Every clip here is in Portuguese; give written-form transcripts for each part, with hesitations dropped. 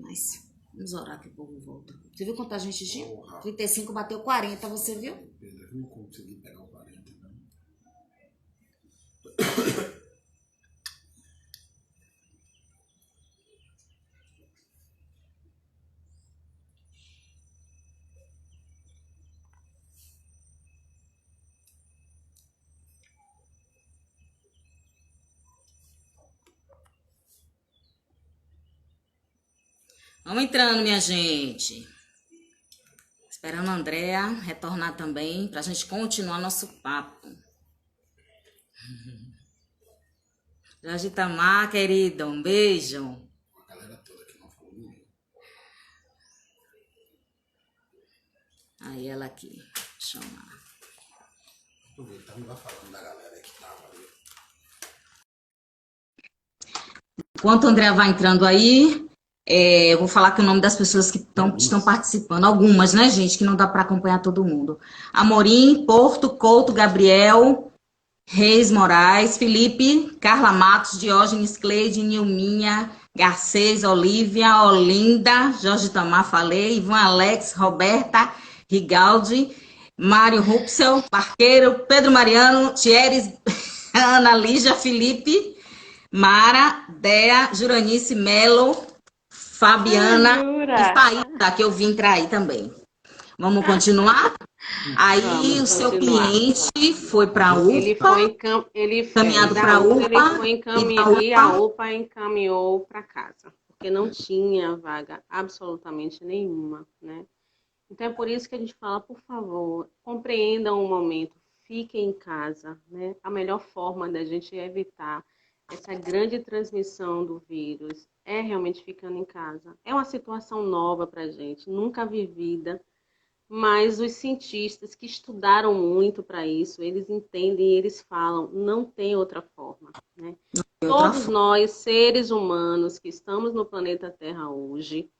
Mas vamos orar que o povo volta. Você viu quanta gente tinha? Porra. 35 bateu 40, você viu? Pedro, eu não consegui pegar o 40, não. Vamos entrando, minha gente. Esperando a Andréa retornar também pra gente continuar nosso papo. Jorge Itamar, querida, um beijo. A galera toda que não falou ninguém. Aí ela aqui, chama. Aproveitando, vai falando da galera que tava ali. Enquanto a Andréa vai entrando aí, eu vou falar aqui o nome das pessoas que estão participando. Algumas, né, gente, que não dá para acompanhar todo mundo. Amorim, Porto, Couto, Gabriel, Reis Moraes, Felipe, Carla Matos, Diógenes Cleide, Nilminha, Garcês, Olívia, Olinda, Jorge Tamar, falei, Ivan Alex, Roberta, Rigaldi, Mário Rupsel, Barqueiro, Pedro Mariano, Thieres, Ana Lígia, Felipe, Mara, Dea, Juranice, Melo, Fabiana e Jura? Faíta, que eu vim entrar aí também. Vamos continuar? Aí Vamos o seu continuar. cliente foi para a UPA, encaminhado para a ele UPA, foi e da e a UPA, UPA encaminhou para casa, porque não tinha vaga absolutamente nenhuma, né? Então é por isso que a gente fala, por favor, compreendam o momento, fiquem em casa, né? A melhor forma da gente evitar essa grande transmissão do vírus é realmente ficando em casa. É uma situação nova para a gente, nunca vivida, mas os cientistas que estudaram muito para isso, eles entendem, eles falam, não tem outra forma, né? Todos nós, seres humanos que estamos no planeta Terra hoje,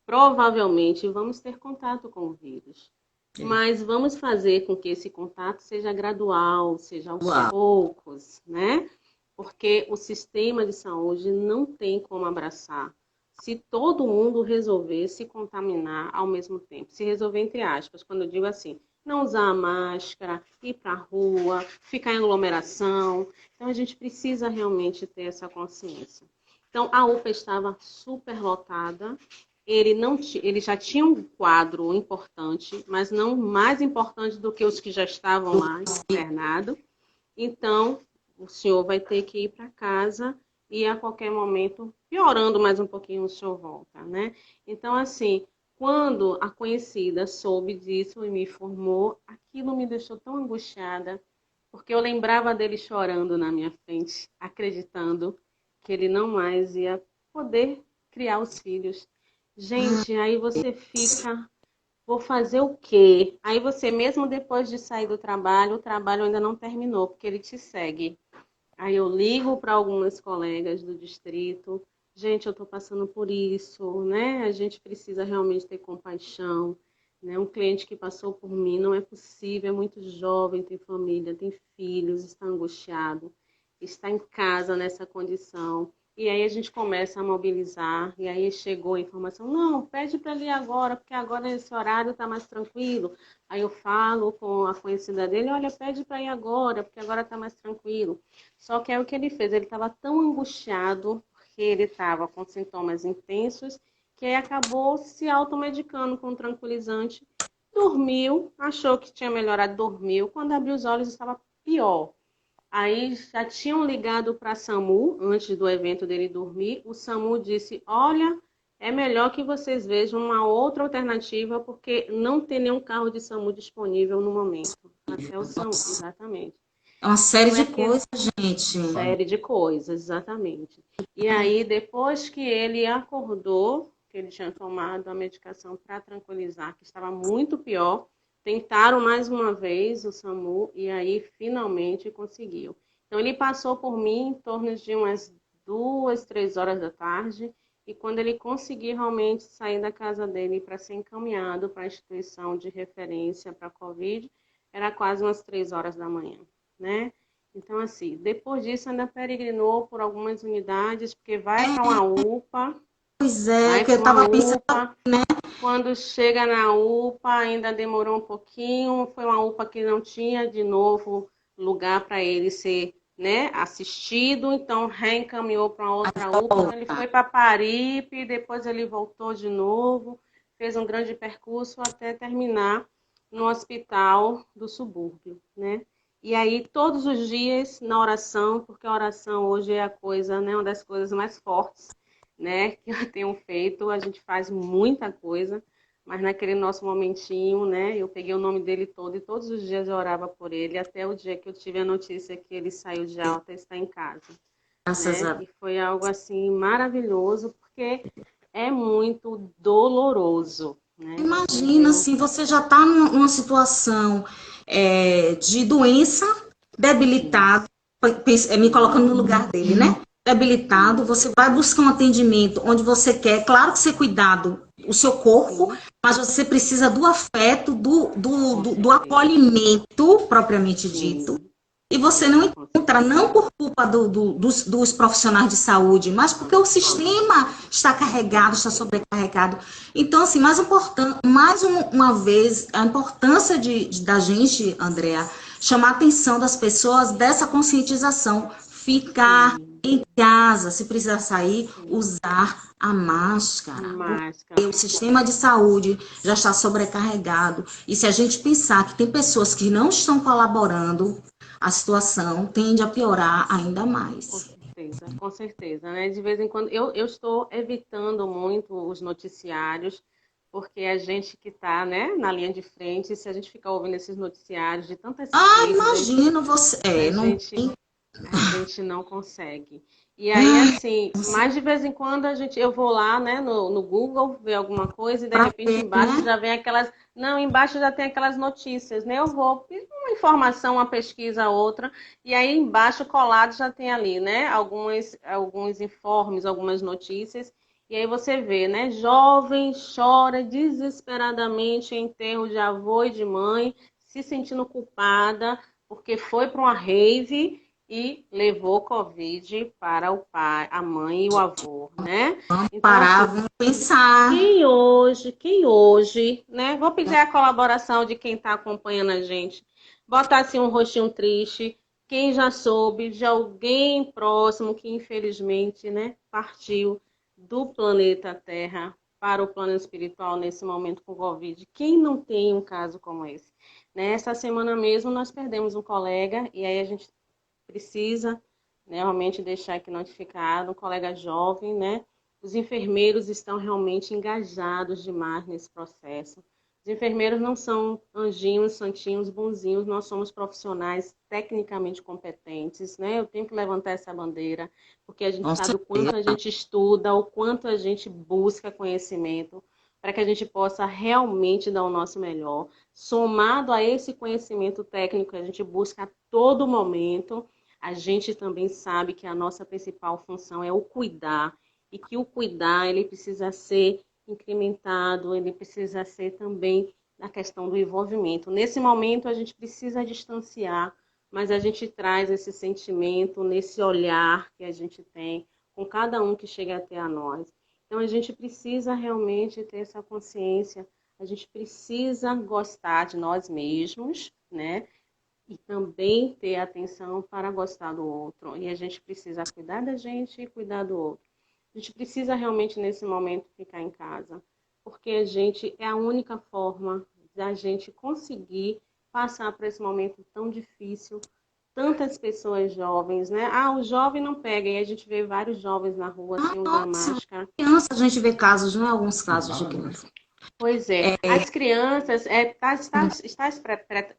provavelmente vamos ter contato com o vírus. Mas vamos fazer com que esse contato seja gradual, seja aos poucos, né? Porque o sistema de saúde não tem como abraçar se todo mundo resolver se contaminar ao mesmo tempo. Se resolver, entre aspas, quando eu digo assim, não usar a máscara, ir para a rua, ficar em aglomeração. Então, a gente precisa realmente ter essa consciência. Então, a UPA estava super lotada. Ele já tinha um quadro importante, mas não mais importante do que os que já estavam lá internados. Então, o senhor vai ter que ir para casa e a qualquer momento, piorando mais um pouquinho, o senhor volta, né? Então, assim, quando a conhecida soube disso e me informou, aquilo me deixou tão angustiada, porque eu lembrava dele chorando na minha frente, acreditando que ele não mais ia poder criar os filhos. Gente, aí você fica, vou fazer o quê? Aí você, mesmo depois de sair do trabalho, o trabalho ainda não terminou, porque ele te segue. Aí eu ligo para algumas colegas do distrito, gente, eu estou passando por isso, né? A gente precisa realmente ter compaixão, né? Um cliente que passou por mim, não é possível, é muito jovem, tem família, tem filhos, está angustiado, está em casa nessa condição. E aí a gente começa a mobilizar, e aí chegou a informação, não, pede para ele ir agora, porque agora nesse horário está mais tranquilo. Aí eu falo com a conhecida dele, olha, pede para ir agora, porque agora está mais tranquilo. Só que é o que ele fez, ele estava tão angustiado, porque ele estava com sintomas intensos, que aí acabou se automedicando com um tranquilizante, dormiu, achou que tinha melhorado, dormiu, quando abriu os olhos estava pior. Aí já tinham ligado para a SAMU, antes do evento dele dormir, o SAMU disse, olha, é melhor que vocês vejam uma outra alternativa, porque não tem nenhum carro de SAMU disponível no momento. Até o SAMU, exatamente. É uma série Então, é de aquele coisas, gente. série de coisas, exatamente. E aí, depois que ele acordou, que ele tinha tomado a medicação para tranquilizar, que estava muito pior, tentaram mais uma vez o SAMU e aí finalmente conseguiu. Então, ele passou por mim em torno de umas 2, 3 horas da tarde e quando ele conseguiu realmente sair da casa dele para ser encaminhado para a instituição de referência para a Covid, era quase umas 3 horas da manhã, né? Então, assim, depois disso ainda peregrinou por algumas unidades, porque vai para uma UPA, Pois é, Vai que eu para uma estava pensando, UPA, quando chega na UPA, ainda demorou um pouquinho, foi uma UPA que não tinha, de novo, lugar para ele ser, né, assistido, então reencaminhou para outra UPA, então ele foi para Paripe, depois ele voltou de novo, fez um grande percurso até terminar no hospital do subúrbio, né? E aí, todos os dias na oração, porque a oração hoje é a coisa, né, uma das coisas mais fortes, né, que eu tenho feito. A gente faz muita coisa, mas naquele nosso momentinho, né, eu peguei o nome dele todo e todos os dias eu orava por ele, até o dia que eu tive a notícia que ele saiu de alta e está em casa, graças a né? E foi algo assim maravilhoso, porque é muito doloroso, né? Imagina, assim, você já está numa situação de doença, debilitado, me colocando no lugar dele, né? Debilitado, você vai buscar um atendimento onde você quer, claro que você cuidado o seu corpo, mas você precisa do afeto, do acolhimento propriamente dito, e você não encontra, não por culpa dos profissionais de saúde, mas porque o sistema está carregado, está sobrecarregado. Então, assim, uma vez, a importância da gente, Andrea, chamar a atenção das pessoas dessa conscientização, ficar em casa, se precisar sair, usar a máscara. Porque o sistema de saúde já está sobrecarregado. E se a gente pensar que tem pessoas que não estão colaborando, a situação tende a piorar ainda mais. Com certeza, né? De vez em quando eu estou evitando muito os noticiários, porque a gente que está, né, na linha de frente, se a gente ficar ouvindo esses noticiários de tantas coisas, Imagino você. a gente não consegue. E aí, assim, mas de vez em quando eu vou lá, né, no Google, ver alguma coisa e de repente embaixo já vem aquelas. Não, embaixo já tem aquelas notícias, né? Eu vou, uma informação, uma pesquisa, outra, e aí embaixo colado já tem ali, né? Alguns informes, algumas notícias. E aí você vê, né? Jovem chora desesperadamente em enterro de avô e de mãe, se sentindo culpada porque foi para uma rave e levou Covid para o pai, a mãe e o avô, né? Vamos Então, parar, assim, vamos pensar. quem hoje, né? Vou pedir a colaboração de quem está acompanhando a gente. Botar assim um rostinho triste. Quem já soube de alguém próximo que infelizmente, né, partiu do planeta Terra para o plano espiritual nesse momento com Covid. Quem não tem um caso como esse? Nessa semana mesmo nós perdemos um colega e aí a gente precisa, né, realmente deixar aqui notificado, um colega jovem, né? Os enfermeiros estão realmente engajados demais nesse processo. Os enfermeiros não são anjinhos, santinhos, bonzinhos, nós somos profissionais tecnicamente competentes, né? Eu tenho que levantar essa bandeira, porque a gente sabe o quanto a gente estuda, o quanto a gente busca conhecimento, para que a gente possa realmente dar o nosso melhor. Somado a esse conhecimento técnico que a gente busca a todo momento, a gente também sabe que a nossa principal função é o cuidar, e que o cuidar ele precisa ser incrementado, ele precisa ser também na questão do envolvimento. Nesse momento a gente precisa distanciar, mas a gente traz esse sentimento, nesse olhar que a gente tem com cada um que chega até a nós. Então a gente precisa realmente ter essa consciência, a gente precisa gostar de nós mesmos, né? E também ter atenção para gostar do outro. E a gente precisa cuidar da gente e cuidar do outro. A gente precisa realmente, nesse momento, ficar em casa, porque a gente é a única forma da gente conseguir passar por esse momento tão difícil. Tantas pessoas jovens, né? O jovem não pega, e a gente vê vários jovens na rua sem usar máscara. Criança, a gente vê casos, não é? Alguns casos de criança. Pois é, as crianças, está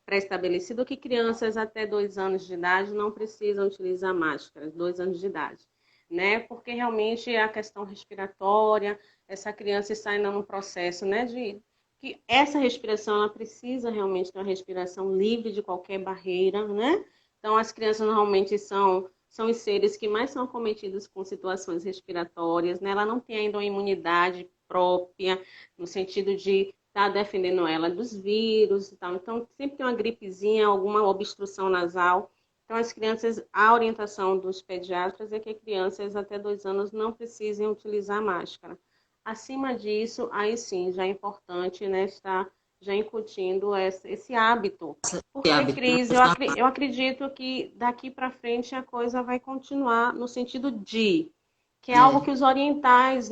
pré-estabelecido que crianças até 2 anos de idade não precisam utilizar máscaras, 2 anos de idade, né? Porque realmente é a questão respiratória, essa criança está ainda num processo, né, de que essa respiração, ela precisa realmente ter uma respiração livre de qualquer barreira, né? Então, as crianças normalmente são os seres que mais são acometidos com situações respiratórias, né? Ela não tem ainda uma imunidade própria, no sentido de estar defendendo ela dos vírus e tal. Então, sempre tem uma gripezinha, alguma obstrução nasal. Então, as crianças, a orientação dos pediatras é que crianças até 2 anos não precisem utilizar máscara. Acima disso, aí sim, já é importante, né, estar já incutindo esse hábito. Porque, hábito, né? Cris, eu acredito que daqui para frente a coisa vai continuar no sentido de que é algo que os orientais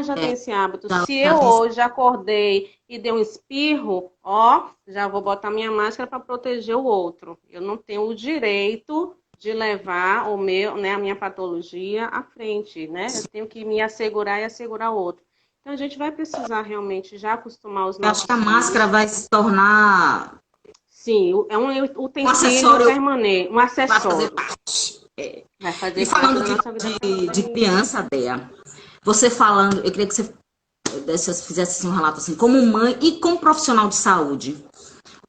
já têm esse hábito. Se Já eu tem hoje acordei e dei um espirro, ó, já vou botar minha máscara para proteger o outro. Eu não tenho o direito de levar o meu, né, a minha patologia à frente, né? Eu tenho que me assegurar e assegurar o outro. Então a gente vai precisar realmente já acostumar os Eu acho nossos que a máscara filhos. vai se tornar Sim, é um um utensílio acessório permanente, um para fazer acessório. parte. Vai E fazer parte falando da nossa vida. de criança, Dea, você falando, eu queria que você fizesse assim, um relato assim, como mãe e como profissional de saúde.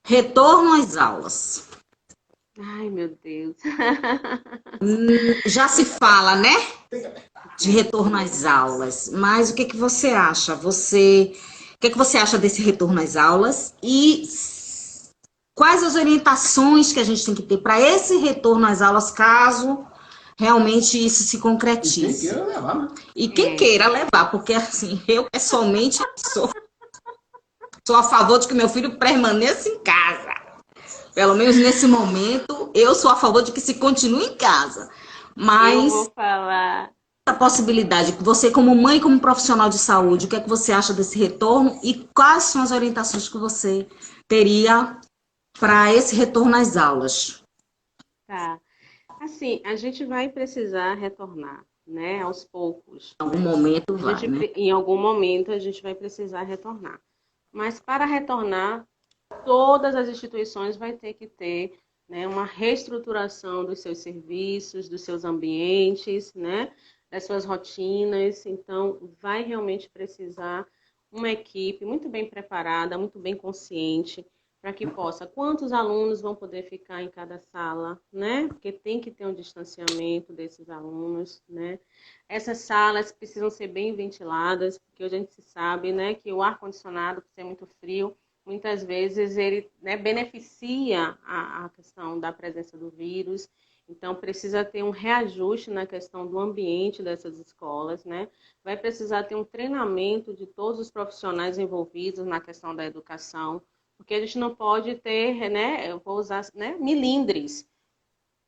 Retorno às aulas. Ai, meu Deus. Já se fala, né? De retorno às aulas. Mas o que que você acha? O que que você acha desse retorno às aulas? E quais as orientações que a gente tem que ter para esse retorno às aulas, caso realmente isso se concretize? Quem queira levar, né? E quem queira levar, porque assim, eu pessoalmente sou a favor de que meu filho permaneça em casa. Pelo menos nesse momento, eu sou a favor de que se continue em casa. Eu Mas vou falar. a possibilidade, você como mãe, como profissional de saúde, o que é que você acha desse retorno e quais são as orientações que você teria para esse retorno às aulas? Tá. Assim, a gente vai precisar retornar, né? Aos poucos, Em algum né? momento vai, né? Em algum momento, a gente vai precisar retornar. Mas para retornar, todas as instituições vão ter que ter, né, uma reestruturação dos seus serviços, dos seus ambientes, né, das suas rotinas. Então, vai realmente precisar uma equipe muito bem preparada, muito bem consciente, para que possa, quantos alunos vão poder ficar em cada sala, né? Porque tem que ter um distanciamento desses alunos, né? Essas salas precisam ser bem ventiladas, porque a gente sabe, né, que o ar-condicionado, por ser muito frio, muitas vezes ele, né, beneficia a questão da presença do vírus. Então, precisa ter um reajuste na questão do ambiente dessas escolas, né? Vai precisar ter um treinamento de todos os profissionais envolvidos na questão da educação, porque a gente não pode ter, né, eu vou usar, né, milindres.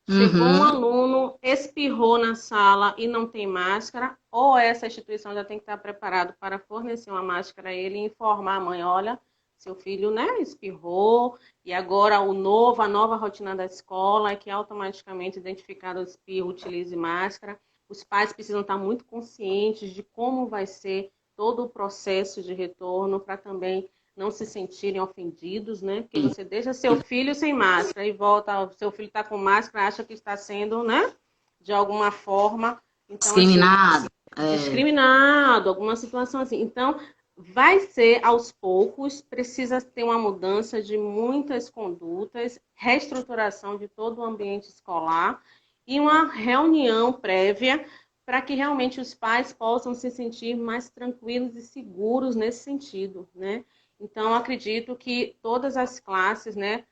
Chegou um Uhum. aluno, espirrou na sala e não tem máscara, ou essa instituição já tem que estar preparado para fornecer uma máscara a ele e informar a mãe, olha, seu filho, né, espirrou, e agora a nova rotina da escola é que automaticamente identificado o espirro, utilize máscara. Os pais precisam estar muito conscientes de como vai ser todo o processo de retorno para também não se sentirem ofendidos, né? Porque você deixa seu filho sem máscara e volta, seu filho está com máscara, acha que está sendo, né? De alguma forma, então assim, Discriminado. discriminado, alguma situação assim. Então, vai ser aos poucos, precisa ter uma mudança de muitas condutas, reestruturação de todo o ambiente escolar e uma reunião prévia para que realmente os pais possam se sentir mais tranquilos e seguros nesse sentido, né? Então, acredito que todas as classes, né,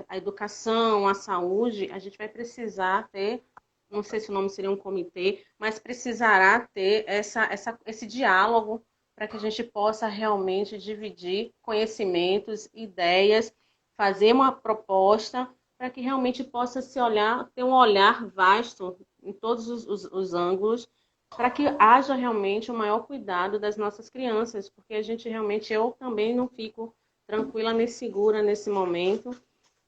a educação, a saúde, a gente vai precisar ter, não sei se o nome seria um comitê, mas precisará ter esse diálogo para que a gente possa realmente dividir conhecimentos, ideias, fazer uma proposta para que realmente possa se olhar, ter um olhar vasto em todos os ângulos para que haja realmente o maior cuidado das nossas crianças, porque a gente realmente, eu também não fico tranquila nem segura nesse momento,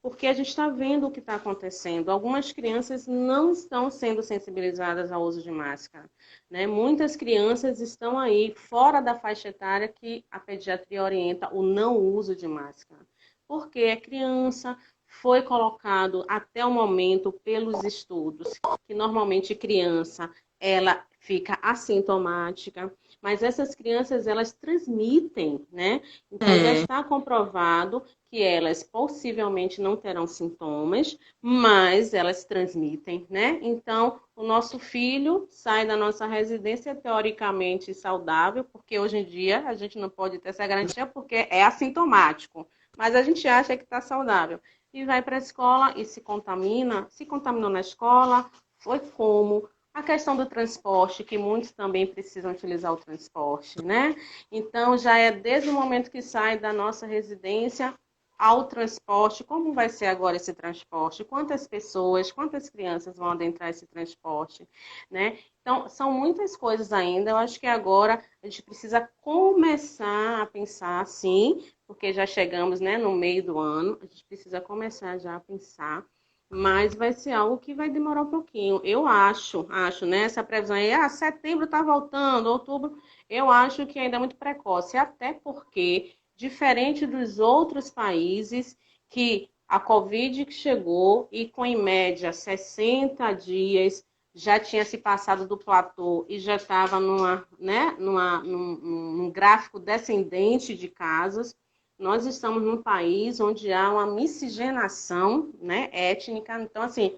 porque a gente está vendo o que está acontecendo. Algumas crianças não estão sendo sensibilizadas ao uso de máscara, né? Muitas crianças estão aí fora da faixa etária que a pediatria orienta o não uso de máscara, porque é criança, foi colocado até o momento pelos estudos que normalmente criança ela fica assintomática, mas essas crianças elas transmitem, né? Então já É, está comprovado que elas possivelmente não terão sintomas, mas elas transmitem, né? Então o nosso filho sai da nossa residência teoricamente saudável, porque hoje em dia a gente não pode ter essa garantia porque é assintomático, mas a gente acha que está saudável e vai para a escola e se contamina, se contaminou na escola, foi como A questão do transporte, que muitos também precisam utilizar o transporte, né? Então, já é desde o momento que sai da nossa residência ao transporte. Como vai ser agora esse transporte? Quantas pessoas, quantas crianças vão adentrar esse transporte, né? Então, são muitas coisas ainda. Eu acho que agora a gente precisa começar a pensar, sim, porque já chegamos, né, no meio do ano, a gente precisa começar já a pensar, mas vai ser algo que vai demorar um pouquinho. Eu acho, né, essa previsão aí, setembro está voltando, outubro, eu acho que ainda é muito precoce, até porque, diferente dos outros países, que a Covid chegou e com, em média, 60 dias, já tinha se passado do platô e já estava num gráfico descendente de casos. Nós estamos num país onde há uma miscigenação, né, étnica, então, assim,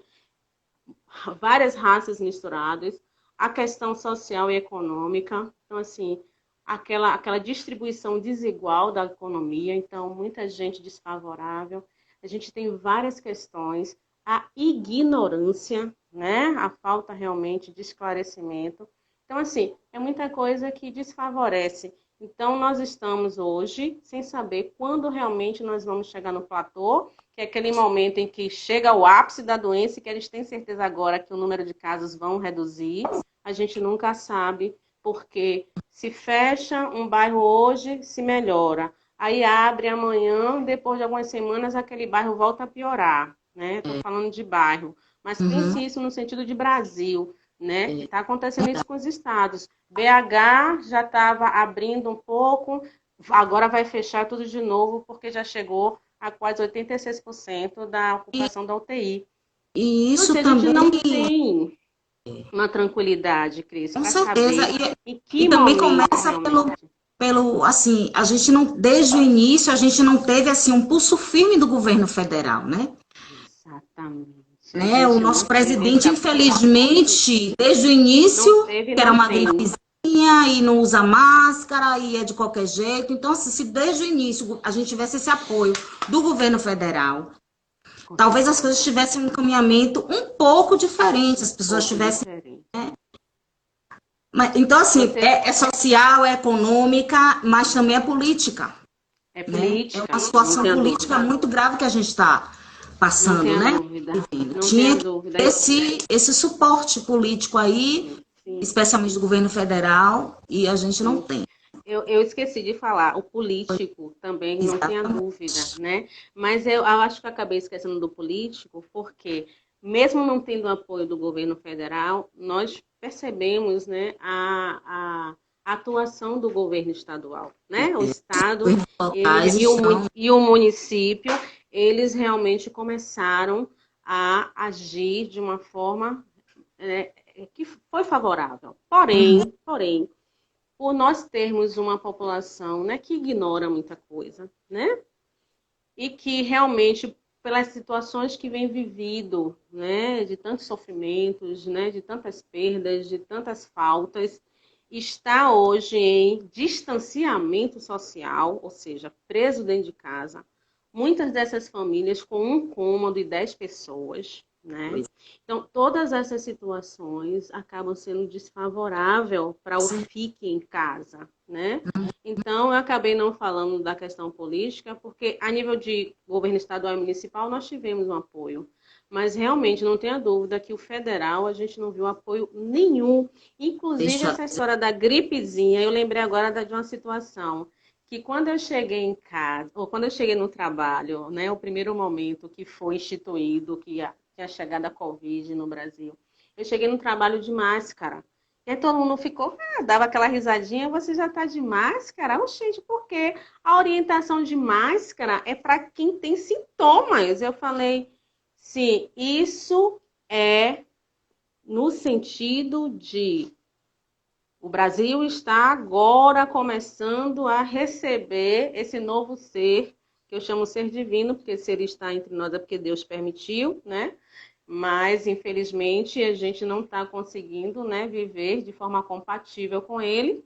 várias raças misturadas, a questão social e econômica, então, assim, aquela distribuição desigual da economia, então, muita gente desfavorável. A gente tem várias questões, a ignorância, né, a falta realmente de esclarecimento. Então, assim, é muita coisa que desfavorece. Então, nós estamos hoje sem saber quando realmente nós vamos chegar no platô, que é aquele momento em que chega o ápice da doença e que eles têm certeza agora que o número de casos vão reduzir. A gente nunca sabe, porque se fecha um bairro hoje, se melhora. Aí abre amanhã, depois de algumas semanas, aquele bairro volta a piorar, né? Estou falando de bairro. Mas pense isso no sentido de Brasil, né? Está acontecendo isso com os estados. BH já estava abrindo um pouco, agora vai fechar tudo de novo, porque já chegou a quase 86% da ocupação da UTI. E Então, isso assim, a gente também, não tem uma tranquilidade, Cris, com para certeza, saber em e que também momento começa realmente. assim, a gente não, desde o início, a gente não teve, assim, um pulso firme do governo federal, né? Exatamente. A Né? O gente nosso não teve presidente, esse apoio. infelizmente, desde o Não início, teve e que era não uma tem. gripezinha e não usa máscara e é de qualquer jeito. Então, assim, se desde o início a gente tivesse esse apoio do governo federal, Com talvez as certeza. coisas tivessem um encaminhamento um pouco diferente, as Um pessoas pouco tivessem. diferente. Então, assim, Você é social, é econômica, mas também é política, é né? É uma política, não situação tenha política dúvida. muito grave que a gente está Não passando, tenha né? dúvida. Não Tinha tenha que dúvida. ter esse suporte político aí, Sim, sim, especialmente do governo federal, e a gente não sim. tem. Eu esqueci de falar, o político também não tenha dúvida, Exatamente. né? Mas eu acho que eu acabei esquecendo do político, porque mesmo não tendo apoio do governo federal, nós percebemos, né, a atuação do governo estadual, né? O estado Governos locais estão. e o município, eles realmente começaram a agir de uma forma, né, que foi favorável. Porém, por nós termos uma população, né, que ignora muita coisa, né, e que realmente, pelas situações que vem vivido, né, de tantos sofrimentos, né, de tantas perdas, de tantas faltas, está hoje em distanciamento social, ou seja, preso dentro de casa. Muitas dessas famílias com um cômodo e 10 pessoas, né? Então, todas essas situações acabam sendo desfavorável para o fique em casa, né? Então, eu acabei não falando da questão política, porque a nível de governo estadual e municipal nós tivemos um apoio. Mas realmente não tenha dúvida que o federal a gente não viu apoio nenhum. Inclusive Deixa, essa história da gripezinha, eu lembrei agora de uma situação que quando eu cheguei em casa, ou quando eu cheguei no trabalho, né, o primeiro momento que foi instituído, que tinha chegado a Covid no Brasil, eu cheguei no trabalho de máscara. E aí todo mundo ficou, dava aquela risadinha, você já está de máscara? Oxente, por quê? A orientação de máscara é para quem tem sintomas. Eu falei, sim, isso é no sentido de o Brasil está agora começando a receber esse novo ser, que eu chamo ser divino, porque se ele está entre nós é porque Deus permitiu, né? Mas, infelizmente, a gente não está conseguindo, né, viver de forma compatível com ele.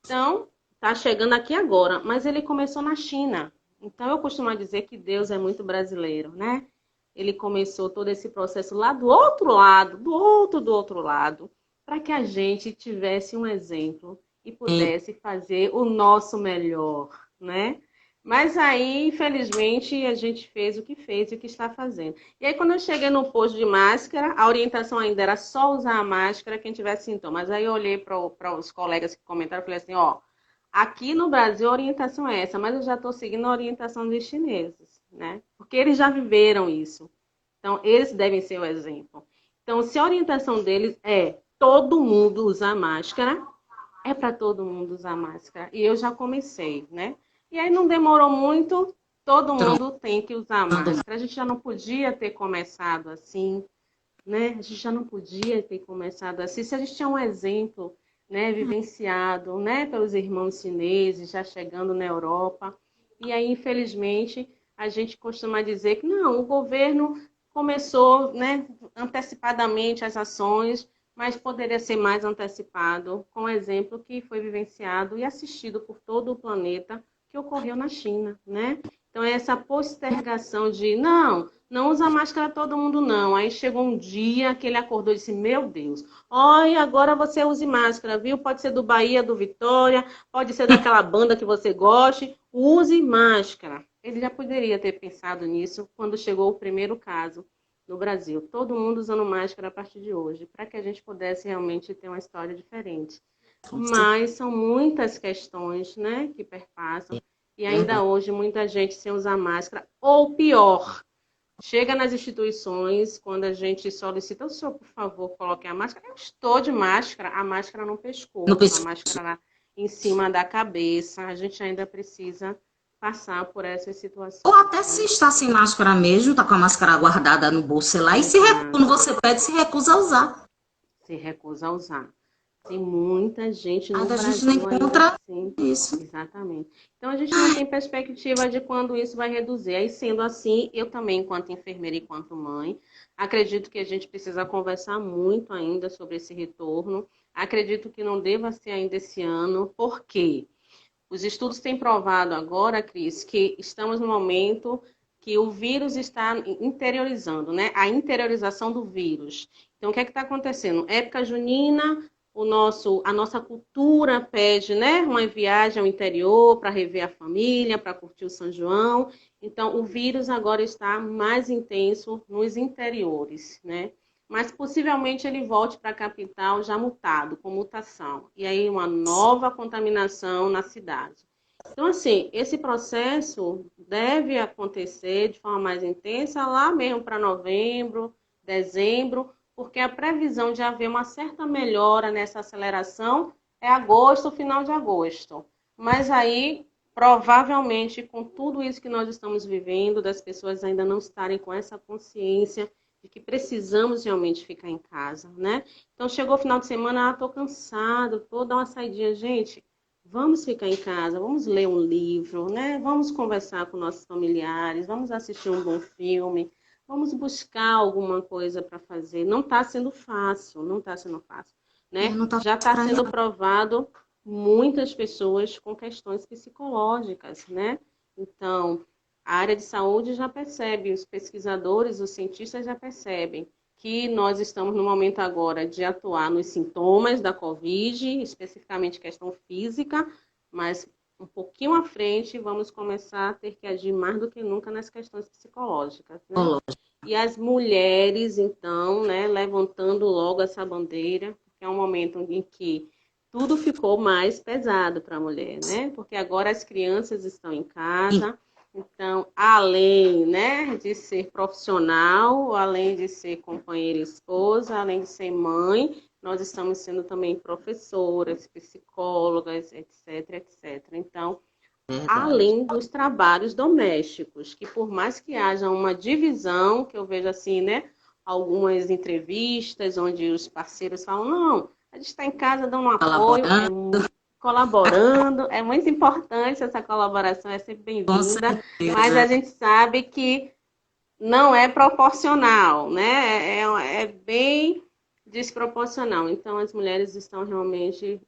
Então, está chegando aqui agora. Mas ele começou na China. Então, eu costumo dizer que Deus é muito brasileiro, né? Ele começou todo esse processo lá do outro lado, do outro lado. para que a gente tivesse um exemplo e pudesse fazer o nosso melhor, né? Mas aí, infelizmente, a gente fez o que fez e o que está fazendo. E aí, quando eu cheguei no posto de máscara, a orientação ainda era só usar a máscara quem tivesse sintomas. Aí eu olhei para os colegas que comentaram e falei assim, ó, aqui no Brasil a orientação é essa, mas eu já estou seguindo a orientação dos chineses, né? Porque eles já viveram isso. Então, eles devem ser o exemplo. Então, se a orientação deles é todo mundo usar máscara, é para todo mundo usar máscara. E eu já comecei, né? E aí não demorou muito, todo mundo tem que usar máscara. A gente já não podia ter começado assim, né? A gente já não podia ter começado assim. Se a gente tinha um exemplo, né, vivenciado, né, pelos irmãos chineses, já chegando na Europa. E aí, infelizmente, a gente costuma dizer que não, o governo começou, né, antecipadamente as ações, mas poderia ser mais antecipado, com o exemplo que foi vivenciado e assistido por todo o planeta, que ocorreu na China, né? Então, essa postergação de, não usa máscara todo mundo, não. Aí chegou um dia que ele acordou e disse, meu Deus, olha, agora você use máscara, viu? Pode ser do Bahia, do Vitória, pode ser daquela banda que você goste, use máscara. Ele já poderia ter pensado nisso quando chegou o primeiro caso no Brasil. Todo mundo usando máscara a partir de hoje, para que a gente pudesse realmente ter uma história diferente. Mas são muitas questões, né, que perpassam. E ainda hoje muita gente sem usar máscara. Ou pior, chega nas instituições, quando a gente solicita, o senhor, por favor, coloque a máscara. Eu estou de máscara, a máscara no pescoço, a máscara em cima da cabeça. A gente ainda precisa passar por essas situações. Ou até se está sem máscara mesmo, está com a máscara guardada no bolso, sei lá, e quando você pede, se recusa a usar. Se recusa a usar. Tem muita gente no Brasil. A gente não encontra isso. Exatamente. Então, a gente não tem perspectiva de quando isso vai reduzir. Aí, sendo assim, eu também, enquanto enfermeira e enquanto mãe, acredito que a gente precisa conversar muito ainda sobre esse retorno. Acredito que não deva ser ainda esse ano. Por quê? Os estudos têm provado agora, Cris, que estamos no momento que o vírus está interiorizando, né? A interiorização do vírus. Então, o que é que está acontecendo? Época junina, a nossa cultura pede, né, uma viagem ao interior para rever a família, para curtir o São João. Então, o vírus agora está mais intenso nos interiores, né? Mas possivelmente ele volte para a capital já mutado, com mutação. E aí uma nova contaminação na cidade. Então, assim, esse processo deve acontecer de forma mais intensa lá mesmo para novembro, dezembro, porque a previsão de haver uma certa melhora nessa aceleração é agosto, final de agosto. Mas aí, provavelmente, com tudo isso que nós estamos vivendo, das pessoas ainda não estarem com essa consciência de que precisamos realmente ficar em casa, né? Então, chegou o final de semana, estou cansado, vou dar uma saidinha. Gente, vamos ficar em casa, vamos ler um livro, né? Vamos conversar com nossos familiares, vamos assistir um bom filme, vamos buscar alguma coisa para fazer. Não está sendo fácil, não está sendo fácil, né? Já está sendo provado muitas pessoas com questões psicológicas, né? Então, a área de saúde já percebe, os pesquisadores, os cientistas já percebem que nós estamos no momento agora de atuar nos sintomas da Covid, especificamente questão física, mas um pouquinho à frente vamos começar a ter que agir mais do que nunca nas questões psicológicas, né? E as mulheres, então, né, levantando logo essa bandeira, porque é um momento em que tudo ficou mais pesado para a mulher, né? Porque agora as crianças estão em casa. Então, além, né, de ser profissional, além de ser companheira e esposa, além de ser mãe, nós estamos sendo também professoras, psicólogas, etc, etc. Então, além dos trabalhos domésticos, que por mais que haja uma divisão, que eu vejo assim, né, algumas entrevistas onde os parceiros falam, não, a gente está em casa dando um apoio, colaborando, é muito importante essa colaboração, é sempre bem-vinda, mas a gente sabe que não é proporcional, né? É bem desproporcional. Então, as mulheres estão realmente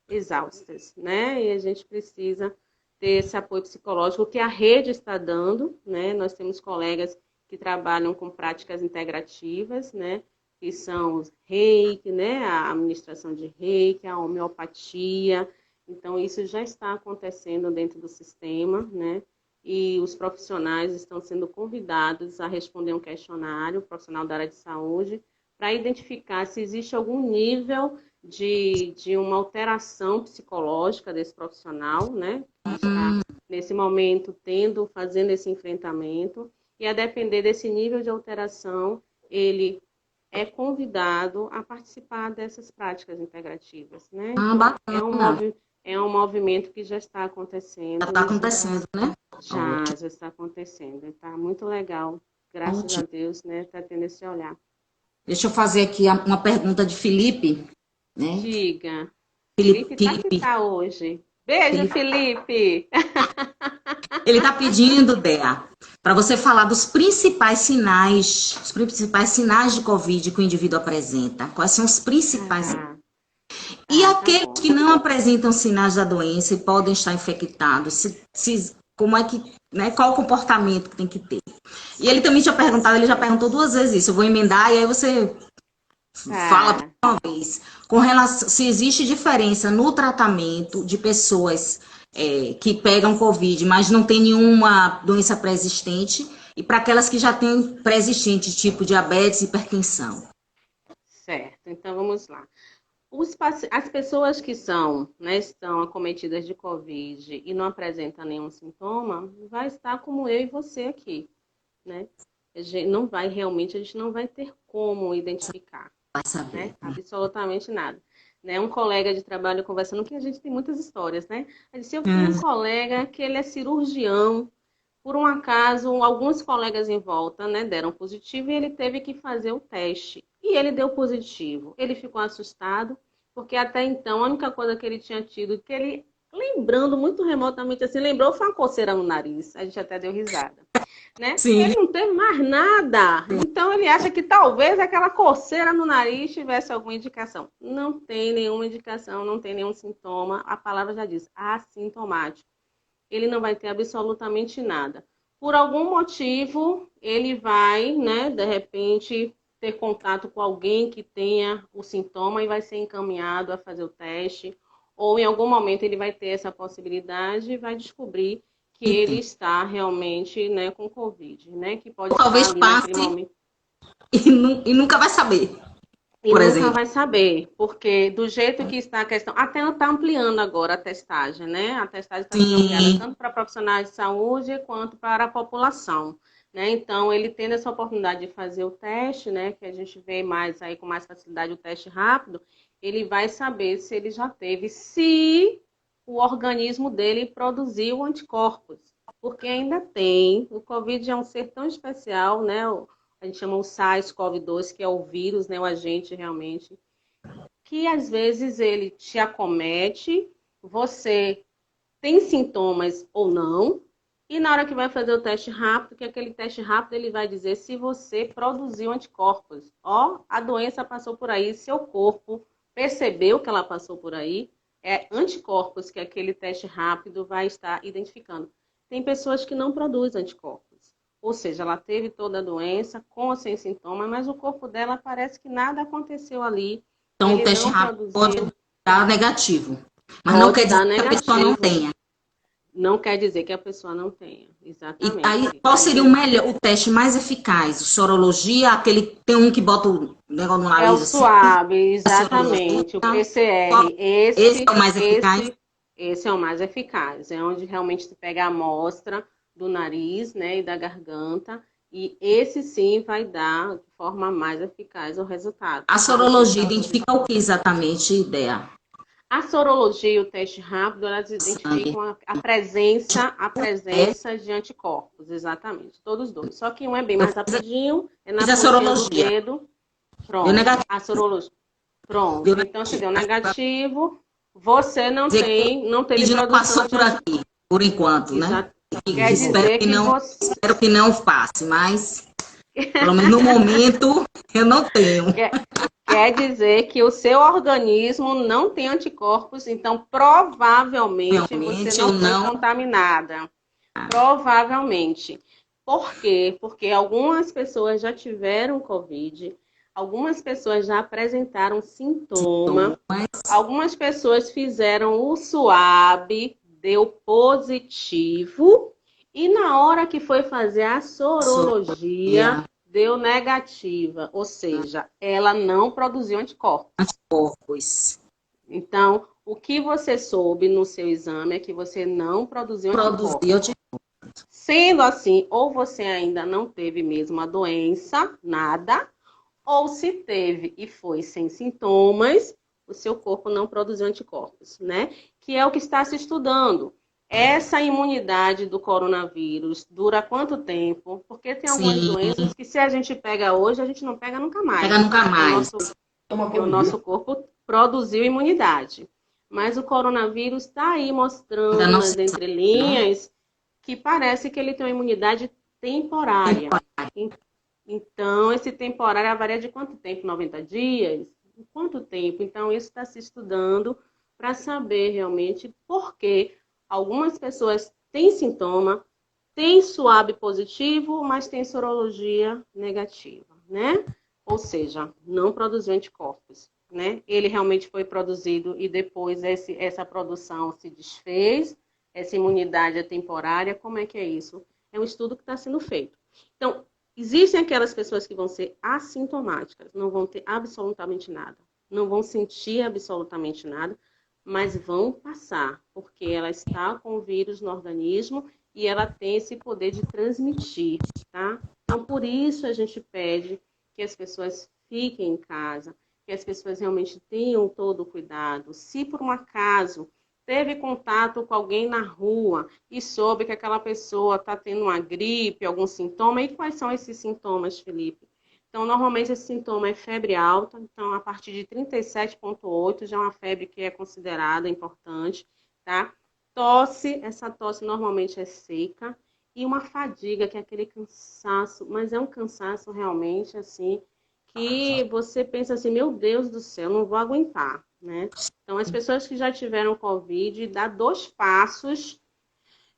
exaustas, né? E a gente precisa ter esse apoio psicológico que a rede está dando, né? Nós temos colegas que trabalham com práticas integrativas, né? que são os reiki, né? A administração de reiki, a homeopatia. Então, isso já está acontecendo dentro do sistema, né? E os profissionais estão sendo convidados a responder um questionário, profissional da área de saúde, para identificar se existe algum nível de uma alteração psicológica desse profissional, né? Que está, nesse momento, fazendo esse enfrentamento. E, a depender desse nível de alteração, ele é convidado a participar dessas práticas integrativas, né? Bacana. É um movimento que já está acontecendo. Já está acontecendo, né? Já está acontecendo. Está muito legal. Graças a Deus, né? Está tendo esse olhar. Deixa eu fazer aqui uma pergunta de Felipe, né? Diga. Felipe que tá hoje. Beijo, Felipe! Ele está pedindo, Dea, para você falar dos principais sinais de Covid que o indivíduo apresenta. Quais são os principais? E aqueles que não apresentam sinais da doença e podem estar infectados, como é que, né, qual o comportamento que tem que ter? E ele também tinha perguntado, ele já perguntou 2 vezes isso. Eu vou emendar e aí você fala uma vez. Com relação, se existe diferença no tratamento de pessoas que pegam Covid, mas não tem nenhuma doença pré-existente, e para aquelas que já têm pré-existente, tipo diabetes e hipertensão. Certo, então vamos lá. As pessoas que estão acometidas de Covid e não apresentam nenhum sintoma, vai estar como eu e você aqui, né? A gente não vai ter como identificar, Vai saber. Né? Absolutamente nada. Né? Um colega de trabalho conversando, que a gente tem muitas histórias, né? Eu disse, eu tenho um colega que ele é cirurgião, por um acaso, alguns colegas em volta, né, deram positivo e ele teve que fazer o teste. E ele deu positivo. Ele ficou assustado, porque até então a única coisa que ele tinha tido, que ele, lembrando muito remotamente assim, lembrou foi uma coceira no nariz. A gente até deu risada. Né? Ele não teve mais nada. Então ele acha que talvez aquela coceira no nariz tivesse alguma indicação. Não tem nenhuma indicação, não tem nenhum sintoma. A palavra já diz, assintomático. Ele não vai ter absolutamente nada. Por algum motivo, ele vai, né, de repente, ter contato com alguém que tenha o sintoma e vai ser encaminhado a fazer o teste. Ou em algum momento ele vai ter essa possibilidade e vai descobrir que ele está realmente, né, com Covid, né? Que pode talvez estar ali passe naquele momento. E nunca vai saber. E nunca vai saber, porque do jeito que está a questão, até está ampliando agora a testagem, né? A testagem está sendo ampliada tanto para profissionais de saúde quanto para a população, né? Então, ele tendo essa oportunidade de fazer o teste, né? Que a gente vê mais aí com mais facilidade o teste rápido, ele vai saber se ele já teve, se o organismo dele produziu anticorpos, porque ainda tem. O Covid é um ser tão especial, né? A gente chama o SARS-CoV-2, que é o vírus, né? O agente realmente, que às vezes ele te acomete, você tem sintomas ou não, e na hora que vai fazer o teste rápido, que aquele teste rápido ele vai dizer se você produziu anticorpos. Ó, a doença passou por aí, seu corpo percebeu que ela passou por aí, é anticorpos que aquele teste rápido vai estar identificando. Tem pessoas que não produzem anticorpos, ou seja, ela teve toda a doença com ou sem sintoma, mas o corpo dela parece que nada aconteceu ali. Então o teste rápido pode dar negativo, mas não quer dizer que a pessoa não tenha. Não quer dizer que a pessoa não tenha, exatamente. E aí, qual seria o teste mais eficaz? Sorologia, aquele tem um que bota o negócio no nariz? É o SWAB, exatamente, o PCR. Esse é o mais eficaz? Esse é o mais eficaz, é onde realmente se pega a amostra do nariz, né, e da garganta, e esse sim vai dar de forma mais eficaz o resultado. A sorologia identifica o que exatamente, Ideia? A sorologia e o teste rápido, elas identificam a presença de anticorpos, exatamente, todos dois. Só que um é bem mais rapidinho, é na pontinha do dedo. Pronto, a sorologia. Pronto, então se deu negativo, você não teve produção. Não passou por aqui, por enquanto, né? Quer dizer espero que não passe, mas pelo menos no momento eu não tenho. Quer dizer que o seu organismo não tem anticorpos, então provavelmente você não foi contaminada. Provavelmente. Por quê? Porque algumas pessoas já tiveram Covid, Algumas pessoas já apresentaram sintoma, algumas pessoas fizeram o SWAB, deu positivo, e na hora que foi fazer a sorologia, deu negativa, ou seja, ela não produziu anticorpos. Anticorpos. Então, o que você soube no seu exame é que você não produziu anticorpos. Sendo assim, ou você ainda não teve mesmo a doença, nada, ou se teve e foi sem sintomas, o seu corpo não produziu anticorpos, né? Que é o que está se estudando. Essa imunidade do coronavírus dura quanto tempo? Porque tem algumas doenças que se a gente pega hoje, a gente não pega nunca mais. Pega nunca mais. Porque o nosso corpo produziu imunidade. Mas o coronavírus está aí mostrando nas entrelinhas que parece que ele tem uma imunidade temporária. Então, esse temporário varia de quanto tempo? 90 dias? Quanto tempo? Então, isso está se estudando para saber realmente por que algumas pessoas têm sintoma, têm SWAB positivo, mas têm sorologia negativa, né? Ou seja, não produziu anticorpos, né? Ele realmente foi produzido e depois essa produção se desfez, essa imunidade é temporária, como é que é isso? É um estudo que está sendo feito. Então, existem aquelas pessoas que vão ser assintomáticas, não vão ter absolutamente nada, não vão sentir absolutamente nada, mas vão passar, porque ela está com o vírus no organismo e ela tem esse poder de transmitir, tá? Então, por isso a gente pede que as pessoas fiquem em casa, que as pessoas realmente tenham todo o cuidado. Se por um acaso teve contato com alguém na rua e soube que aquela pessoa está tendo uma gripe, algum sintoma, e quais são esses sintomas, Felipe? Então, normalmente esse sintoma é febre alta, então a partir de 37,8 já é uma febre que é considerada importante, tá? Tosse, essa tosse normalmente é seca, e uma fadiga, que é aquele cansaço, mas é um cansaço realmente assim, que você pensa assim, meu Deus do céu, não vou aguentar, né? Então, as pessoas que já tiveram Covid, dá 2 passos,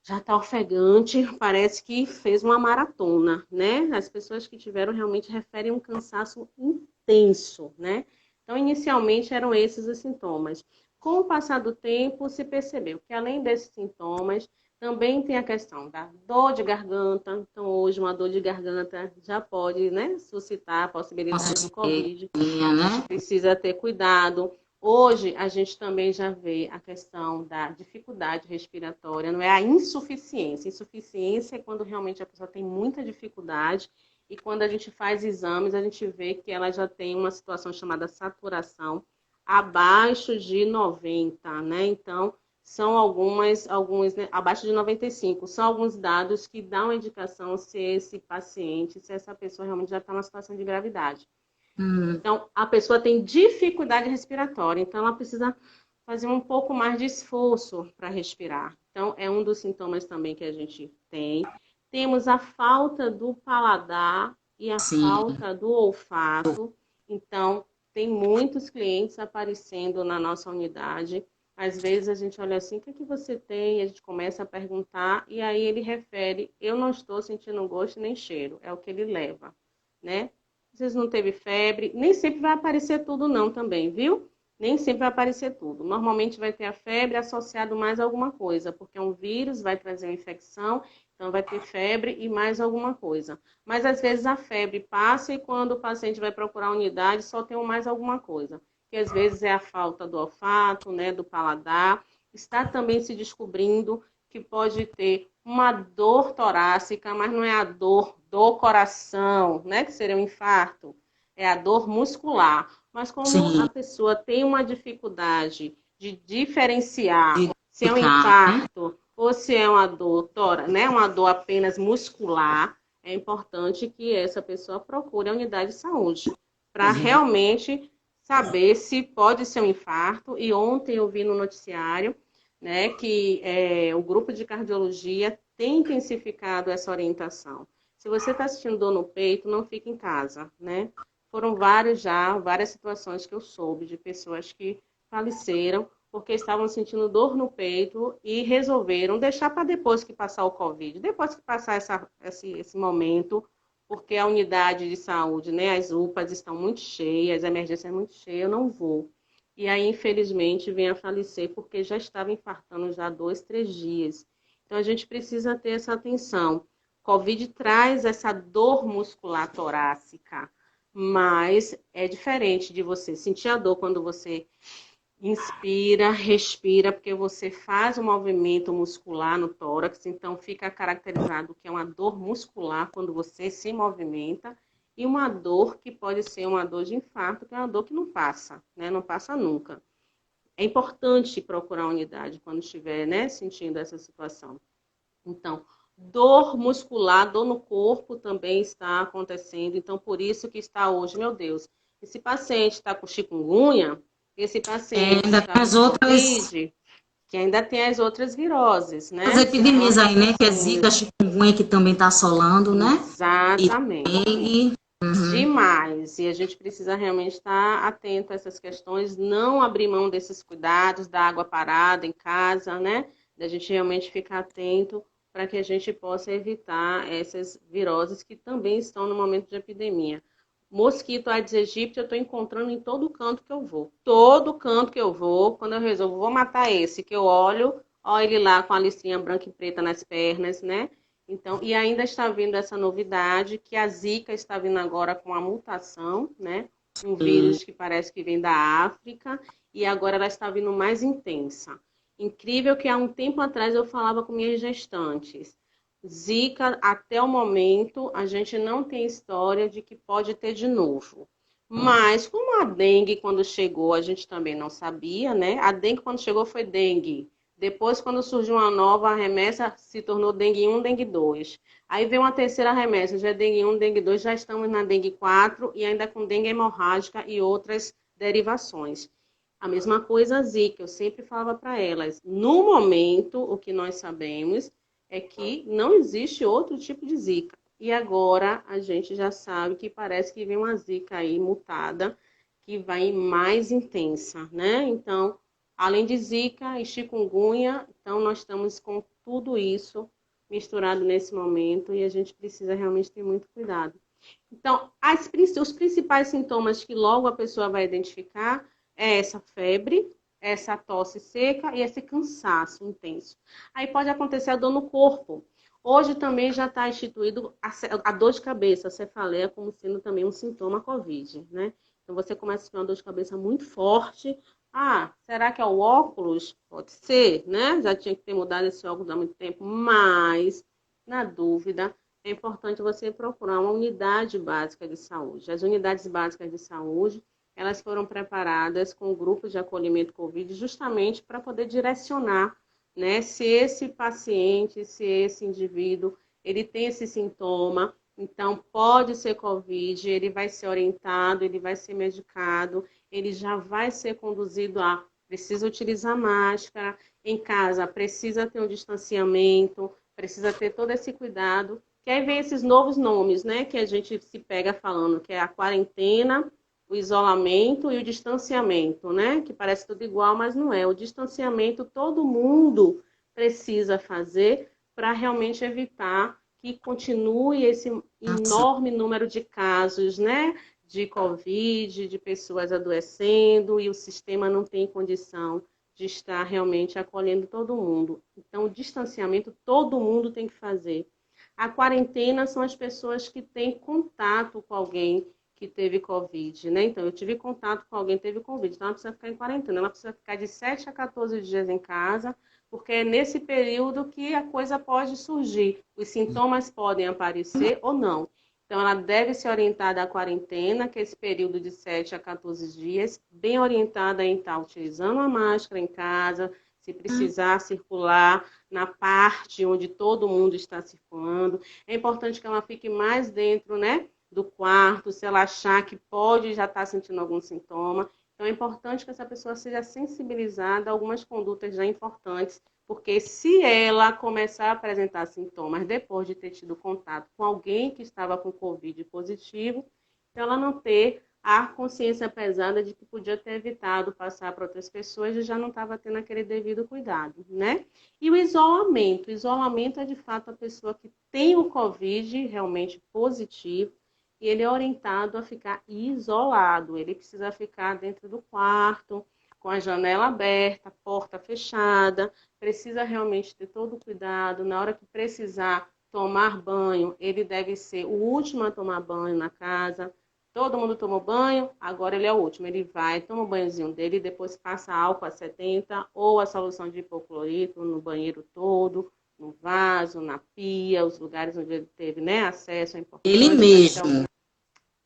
já está ofegante, parece que fez uma maratona, né? As pessoas que tiveram realmente referem um cansaço intenso, né? Então, inicialmente eram esses os sintomas. Com o passar do tempo, se percebeu que além desses sintomas, também tem a questão da dor de garganta. Então, hoje, uma dor de garganta já pode, né, suscitar a possibilidade de Covid. A gente precisa ter cuidado. Hoje, a gente também já vê a questão da dificuldade respiratória, não é a insuficiência. Insuficiência é quando realmente a pessoa tem muita dificuldade e quando a gente faz exames, a gente vê que ela já tem uma situação chamada saturação abaixo de 90, né? Então, são alguns, né, abaixo de 95, são alguns dados que dão a indicação se esse paciente, se essa pessoa realmente já está numa situação de gravidade. Então, a pessoa tem dificuldade respiratória, então ela precisa fazer um pouco mais de esforço para respirar. Então, é um dos sintomas também que a gente tem. Temos a falta do paladar e a falta do olfato. Então, tem muitos clientes aparecendo na nossa unidade. Às vezes a gente olha assim, o que você tem? E a gente começa a perguntar e aí ele refere, eu não estou sentindo gosto nem cheiro, é o que ele leva, né? Às vezes não teve febre, nem sempre vai aparecer tudo não também, viu? Nem sempre vai aparecer tudo. Normalmente vai ter a febre associado mais a alguma coisa, porque um vírus vai trazer uma infecção, então vai ter febre e mais alguma coisa. Mas às vezes a febre passa e quando o paciente vai procurar a unidade só tem mais alguma coisa. Que às vezes é a falta do olfato, né, do paladar. Está também se descobrindo que pode ter uma dor torácica, mas não é a dor do coração, né, que seria um infarto, é a dor muscular. Mas como a pessoa tem uma dificuldade de diferenciar se é um infarto ou se é uma dor né, uma dor apenas muscular, é importante que essa pessoa procure a unidade de saúde para realmente saber se pode ser um infarto. E ontem eu vi no noticiário, né, que o grupo de cardiologia tem intensificado essa orientação. Se você está sentindo dor no peito, não fique em casa, né? Foram várias situações que eu soube de pessoas que faleceram porque estavam sentindo dor no peito e resolveram deixar para depois que passar o Covid, depois que passar esse momento, porque a unidade de saúde, né, as UPAs estão muito cheias, as emergências muito cheias, eu não vou. E aí, infelizmente, vem a falecer porque já estava infartando já há 2, 3 dias. Então, a gente precisa ter essa atenção. Covid traz essa dor muscular torácica, mas é diferente de você sentir a dor quando você inspira, respira, porque você faz um movimento muscular no tórax, então fica caracterizado que é uma dor muscular quando você se movimenta, e uma dor que pode ser uma dor de infarto, que é uma dor que não passa, né? Não passa nunca. É importante procurar a unidade quando estiver, né, sentindo essa situação. Então, dor muscular, dor no corpo também está acontecendo, então por isso que está hoje, meu Deus, esse paciente está com chikungunya, esse paciente Ainda está tem as com outras, Covid, que ainda tem as outras viroses, as né? Que estão epidemias aí, né? Que é Zika, acontecendo. chikungunya, que também está assolando, né? E Exatamente. dengue. Uhum. Demais. E a gente precisa realmente estar atento a essas questões, não abrir mão desses cuidados, da água parada em casa, né? Da gente realmente ficar atento para que a gente possa evitar essas viroses que também estão no momento de epidemia. Mosquito Aedes aegypti eu estou encontrando em todo canto que eu vou. Todo canto que eu vou, quando eu resolvo, vou matar esse, que eu olho, olha ele lá com a listrinha branca e preta nas pernas, né? Então, e ainda está vindo essa novidade, que a Zika está vindo agora com a mutação, né? Um vírus que parece que vem da África, e agora ela está vindo mais intensa. Incrível que há um tempo atrás eu falava com minhas gestantes. Zika, até o momento, a gente não tem história de que pode ter de novo. Mas, como a dengue, quando chegou, a gente também não sabia, né? A dengue, quando chegou, foi dengue. Depois, quando surgiu uma nova remessa, se tornou dengue 1, dengue 2. Aí veio uma terceira remessa, já é dengue 1, dengue 2, já estamos na dengue 4 e ainda com dengue hemorrágica e outras derivações. A mesma coisa a Zika, eu sempre falava para elas, no momento, o que nós sabemos é que não existe outro tipo de Zika. E agora a gente já sabe que parece que vem uma Zika aí mutada, que vai mais intensa, né? Então, além de Zika e chikungunya, então nós estamos com tudo isso misturado nesse momento e a gente precisa realmente ter muito cuidado. Então, os principais sintomas que logo a pessoa vai identificar é essa febre, essa tosse seca e esse cansaço intenso. Aí pode acontecer a dor no corpo. Hoje também já está instituído a dor de cabeça, a cefaleia, como sendo também um sintoma COVID, né? Então você começa a ter uma dor de cabeça muito forte. Ah, será que é o óculos? Pode ser, né? Já tinha que ter mudado esse óculos há muito tempo, mas, na dúvida, é importante você procurar uma unidade básica de saúde. As unidades básicas de saúde, elas foram preparadas com grupos de acolhimento COVID justamente para poder direcionar, né, se esse paciente, se esse indivíduo, ele tem esse sintoma, então pode ser COVID, ele vai ser orientado, ele vai ser medicado, ele já vai ser conduzido a precisa utilizar máscara, em casa precisa ter um distanciamento, precisa ter todo esse cuidado, que aí vem esses novos nomes, né, que a gente se pega falando, que é a quarentena, o isolamento e o distanciamento, né, que parece tudo igual, mas não é. O distanciamento todo mundo precisa fazer para realmente evitar que continue esse enorme número de casos, né, de Covid, de pessoas adoecendo, e o sistema não tem condição de estar realmente acolhendo todo mundo. Então, o distanciamento todo mundo tem que fazer. A quarentena são as pessoas que têm contato com alguém que teve Covid, né? Então, eu tive contato com alguém que teve Covid, então ela precisa ficar em quarentena, ela precisa ficar de 7 a 14 dias em casa, porque é nesse período que a coisa pode surgir, os sintomas podem aparecer ou não. Então, ela deve ser orientada à quarentena, que é esse período de 7 a 14 dias, bem orientada em estar utilizando a máscara em casa, se precisar circular na parte onde todo mundo está circulando. É importante que ela fique mais dentro, né, do quarto, se ela achar que pode já estar sentindo algum sintoma. Então, é importante que essa pessoa seja sensibilizada a algumas condutas já importantes, porque se ela começar a apresentar sintomas depois de ter tido contato com alguém que estava com Covid positivo, então ela não ter a consciência pesada de que podia ter evitado passar para outras pessoas e já não estava tendo aquele devido cuidado, né? E o isolamento é de fato a pessoa que tem o Covid realmente positivo e ele é orientado a ficar isolado, ele precisa ficar dentro do quarto, com a janela aberta, porta fechada, precisa realmente ter todo o cuidado, na hora que precisar tomar banho, ele deve ser o último a tomar banho na casa. Todo mundo tomou banho, agora ele é o último. Ele vai, toma o banhozinho dele, depois passa álcool a 70 ou a solução de hipoclorito no banheiro todo, no vaso, na pia, os lugares onde ele teve, né, acesso. É Ele importante para que mesmo,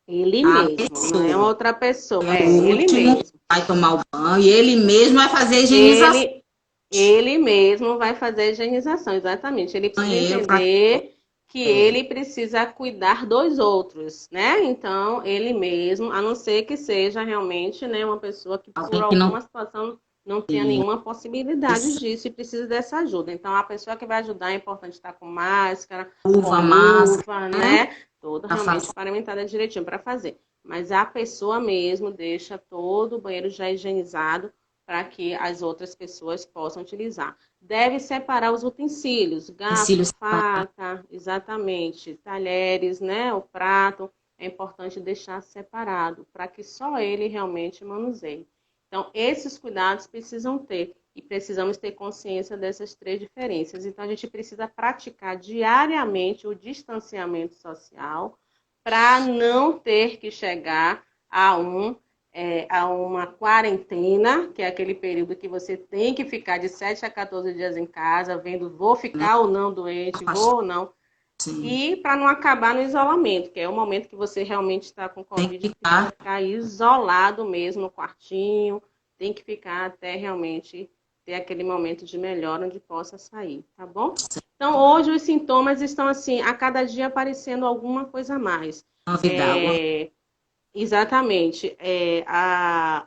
ele a mesmo, não é pessoa, outra pessoa, é é o ele último, mesmo. vai tomar o banho e ele mesmo vai fazer a higienização Ele, ele mesmo vai fazer a higienização, exatamente. Ele do precisa banheiro para entender que ele precisa cuidar dos outros, né? Então, ele mesmo, a não ser que seja realmente, né, uma pessoa que por alguém que não alguma situação não tenha tem nenhuma possibilidade isso, disso e precisa dessa ajuda. Então, a pessoa que vai ajudar é importante estar com máscara, com uva, máscara, luva, né? né? Tudo Para realmente fazer. paramentada direitinho para fazer. Mas a pessoa mesmo deixa todo o banheiro já higienizado para que as outras pessoas possam utilizar. Deve separar os utensílios, garfo, Utensílios faca, exatamente, talheres, né, o prato, é importante deixar separado, para que só ele realmente manuseie. Então, esses cuidados precisam ter, e precisamos ter consciência dessas três diferenças. Então, a gente precisa praticar diariamente o distanciamento social para não ter que chegar a uma quarentena, que é aquele período que você tem que ficar de 7 a 14 dias em casa, vendo vou né? ficar ou não doente, vou ou não, Sim, e para não acabar no isolamento, que é o momento que você realmente está com tem Covid, que que precisa ficar. ficar isolado mesmo no quartinho, tem que ficar até realmente ter aquele momento de melhora onde possa sair, tá bom? Então, hoje os sintomas estão assim, a cada dia aparecendo alguma coisa a mais. Novidade. Exatamente.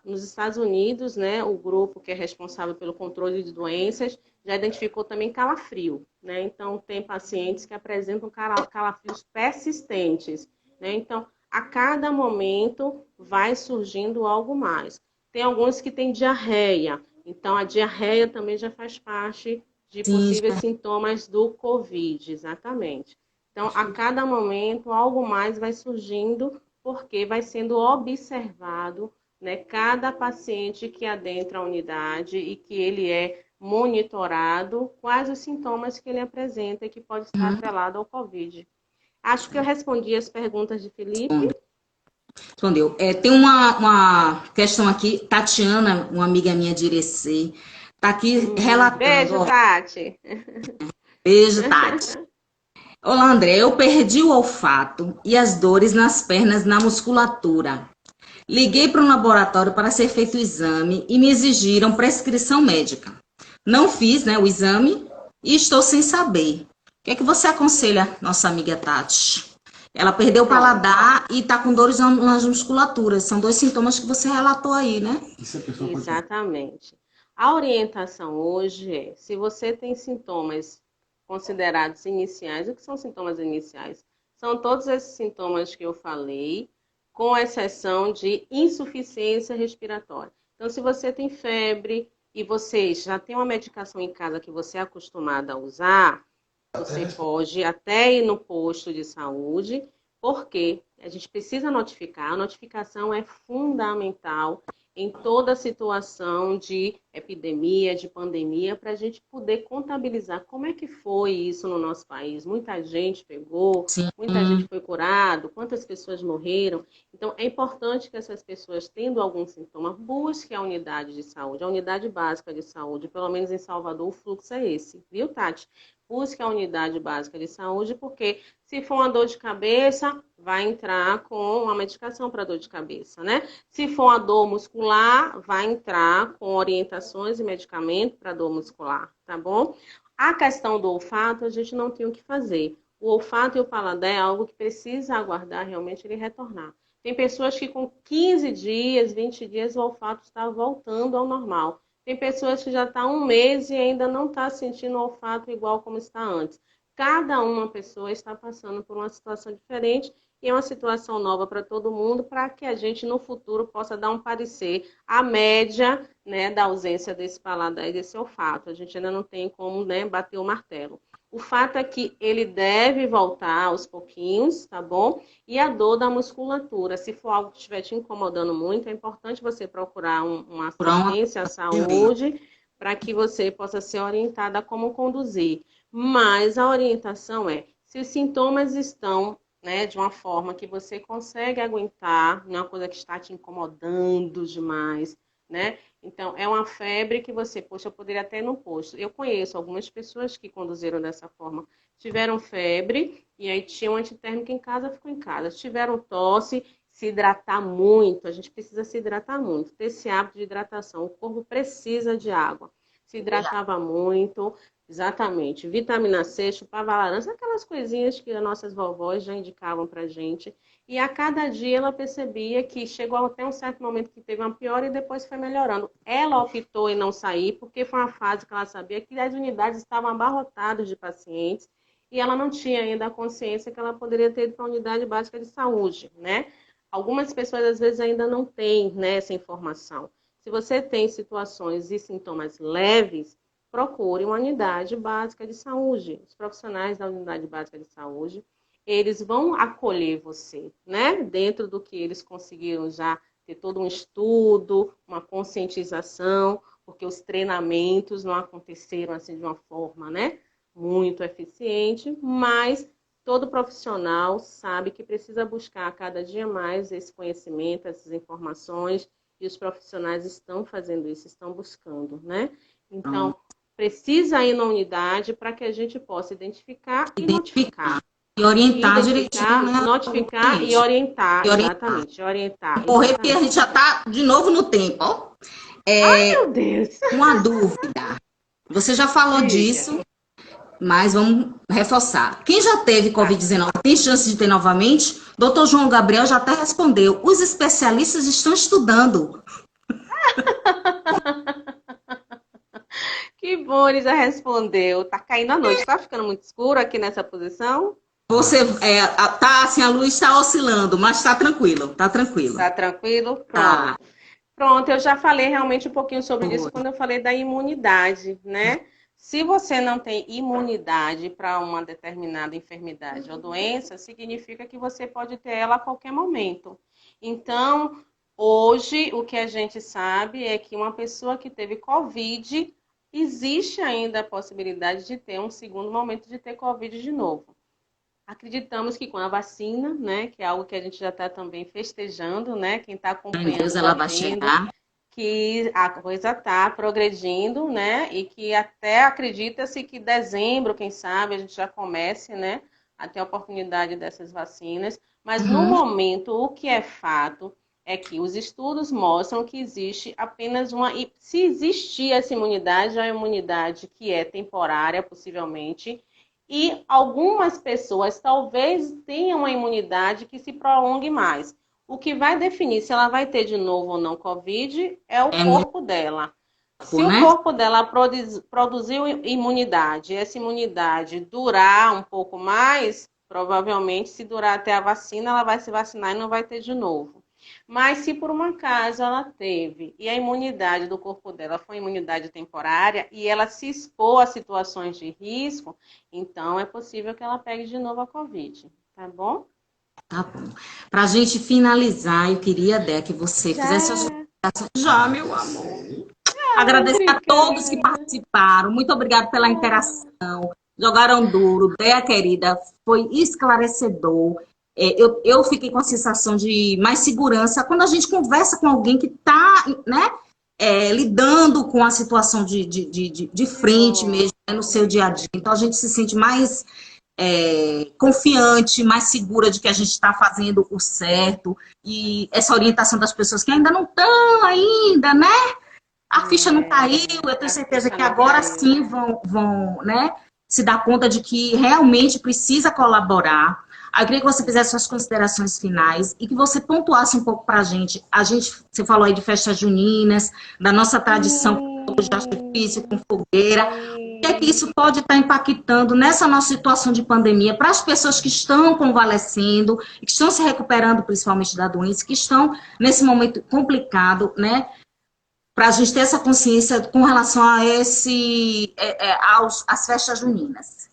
Nos Estados Unidos, né, o grupo que é responsável pelo controle de doenças já identificou também calafrio, né? Então, tem pacientes que apresentam calafrios persistentes, né? Então, a cada momento vai surgindo algo mais. Tem alguns que têm diarreia, então a diarreia também já faz parte de Sim, possíveis sintomas do COVID, exatamente. Então, a cada momento, algo mais vai surgindo porque vai sendo observado, né, cada paciente que adentra a unidade e que ele é monitorado, quais os sintomas que ele apresenta e que pode estar atrelado ao COVID. Acho que eu respondi as perguntas de Felipe. respondeu. Tem uma questão aqui, Tatiana, uma amiga minha de Irecê, está aqui relatando, Beijo, ó, Tati. beijo, Tati. Olá, André, eu perdi o olfato e as dores nas pernas na musculatura. Liguei para um laboratório para ser feito o exame e me exigiram prescrição médica. Não fiz, né, o exame e estou sem saber. O que é que você aconselha, nossa amiga Tati? Ela perdeu o Pronto. paladar e está com dores nas musculaturas. São dois sintomas que você relatou aí, né? Isso a pessoa pode fazer. Exatamente. A orientação hoje é, se você tem sintomas considerados iniciais, o que são sintomas iniciais? São todos esses sintomas que eu falei, com exceção de insuficiência respiratória. Então, se você tem febre e você já tem uma medicação em casa que você é acostumada a usar, você pode até ir no posto de saúde, porque a gente precisa notificar. A notificação é fundamental em toda situação de epidemia, de pandemia, para a gente poder contabilizar como é que foi isso no nosso país. Muita gente pegou, Sim, muita gente foi curado, quantas pessoas morreram. Então, é importante que essas pessoas, tendo algum sintoma, busquem a unidade de saúde, a unidade básica de saúde. Pelo menos em Salvador, o fluxo é esse, viu, Tati? Busque a unidade básica de saúde, porque se for uma dor de cabeça, vai entrar com uma medicação para dor de cabeça, né? Se for uma dor muscular, vai entrar com orientações e medicamento para dor muscular, tá bom? A questão do olfato, a gente não tem o que fazer. O olfato e o paladar é algo que precisa aguardar realmente ele retornar. Tem pessoas que com 15 dias, 20 dias, o olfato está voltando ao normal. Tem pessoas que já estão há um mês e ainda não está sentindo o olfato igual como está antes. cada uma pessoa está passando por uma situação diferente e é uma situação nova para todo mundo, para que a gente no futuro possa dar um parecer à média, né, da ausência desse paladar e desse olfato. A gente ainda não tem como, né, bater o martelo. O fato é que ele deve voltar aos pouquinhos, tá bom? E a dor da musculatura, se for algo que estiver te incomodando muito, é importante você procurar uma assistência à saúde para que você possa ser orientada a como conduzir. Mas a orientação é, se os sintomas estão, né, de uma forma que você consegue aguentar, não é uma coisa que está te incomodando demais, né? Então, é uma febre que você, poxa, eu poderia até ir no posto. Eu conheço algumas pessoas que conduziram dessa forma. Tiveram febre e aí tinham antitérmica em casa, ficou em casa. Tiveram tosse, se hidratar muito. A gente precisa se hidratar muito, ter esse hábito de hidratação. O corpo precisa de água. Se hidratava muito, exatamente. Vitamina C, chupava laranja, aquelas coisinhas que as nossas vovós já indicavam pra gente. E a cada dia ela percebia que chegou até um certo momento que teve uma piora e depois foi melhorando. Ela optou em não sair porque foi uma fase que ela sabia que as unidades estavam abarrotadas de pacientes e ela não tinha ainda a consciência que ela poderia ter ido para a unidade básica de saúde, né? Algumas pessoas às vezes ainda não têm, né, essa informação. Se você tem situações e sintomas leves, procure uma unidade básica de saúde. Os profissionais da unidade básica de saúde, eles vão acolher você, né? Dentro do que eles conseguiram já ter todo um estudo, uma conscientização, porque os treinamentos não aconteceram assim de uma forma, né, muito eficiente, mas todo profissional sabe que precisa buscar a cada dia mais esse conhecimento, essas informações, e os profissionais estão fazendo isso, estão buscando, né? Então, precisa ir na unidade para que a gente possa identificar e notificar. E orientar direitinho, né? Notificar e orientar, exatamente, orientar. Correr, porque a gente já está de novo no tempo, ó. Ai, meu Deus! Uma dúvida. Você já falou disso, mas vamos reforçar. Quem já teve Covid-19 tem chance de ter novamente? Doutor João Gabriel já até respondeu. Os especialistas estão estudando. Que bom, ele já respondeu. Tá caindo a noite, tá ficando muito escuro aqui nessa posição? Você, tá assim, a luz está oscilando, mas tá tranquilo, tá tranquilo. Tá tranquilo? Pronto. Tá. Pronto, eu já falei realmente um pouquinho sobre isso quando eu falei da imunidade, né? Se você não tem imunidade para uma determinada enfermidade ou doença, significa que você pode ter ela a qualquer momento. Então, hoje, o que a gente sabe é que uma pessoa que teve Covid, existe ainda a possibilidade de ter um segundo momento de ter Covid de novo. Acreditamos que com a vacina, né, que é algo que a gente já está também festejando, né, quem está acompanhando, Deus, ela vai chegar. Que a coisa está progredindo, né, e que até acredita-se que dezembro, quem sabe, a gente já comece, né, a ter a oportunidade dessas vacinas. Mas no momento, o que é fato é que os estudos mostram que existe apenas uma... E se existir essa imunidade, é uma imunidade que é temporária, possivelmente, e algumas pessoas talvez tenham uma imunidade que se prolongue mais. O que vai definir se ela vai ter de novo ou não Covid é o corpo dela. Se o corpo dela produziu imunidade, e essa imunidade durar um pouco mais, provavelmente, se durar até a vacina, ela vai se vacinar e não vai ter de novo. Mas se por um acaso ela teve e a imunidade do corpo dela foi imunidade temporária e ela se expôs a situações de risco, então é possível que ela pegue de novo a Covid, tá bom? Tá bom. Pra gente finalizar, eu queria, Dé, que você fizesse as considerações. Já, meu amor. Agradecer a todos que participaram. Muito obrigada pela interação. Jogaram duro. Dé, querida, foi esclarecedor. Eu fiquei com a sensação de mais segurança quando a gente conversa com alguém que está, né, lidando com a situação de frente mesmo, né, no seu dia a dia. Então, a gente se sente mais confiante, mais segura de que a gente está fazendo o certo. E essa orientação das pessoas que ainda não estão ainda, né? A ficha não caiu. Eu tenho certeza que agora sim vão, né, se dar conta de que realmente precisa colaborar. Eu queria que você fizesse suas considerações finais e que você pontuasse um pouco para a gente. Você falou aí de festas juninas, da nossa tradição fogos de artifício, com fogueira. O que é que isso pode estar impactando nessa nossa situação de pandemia para as pessoas que estão convalescendo, que estão se recuperando principalmente da doença, que estão nesse momento complicado, né? Para a gente ter essa consciência com relação a às festas juninas.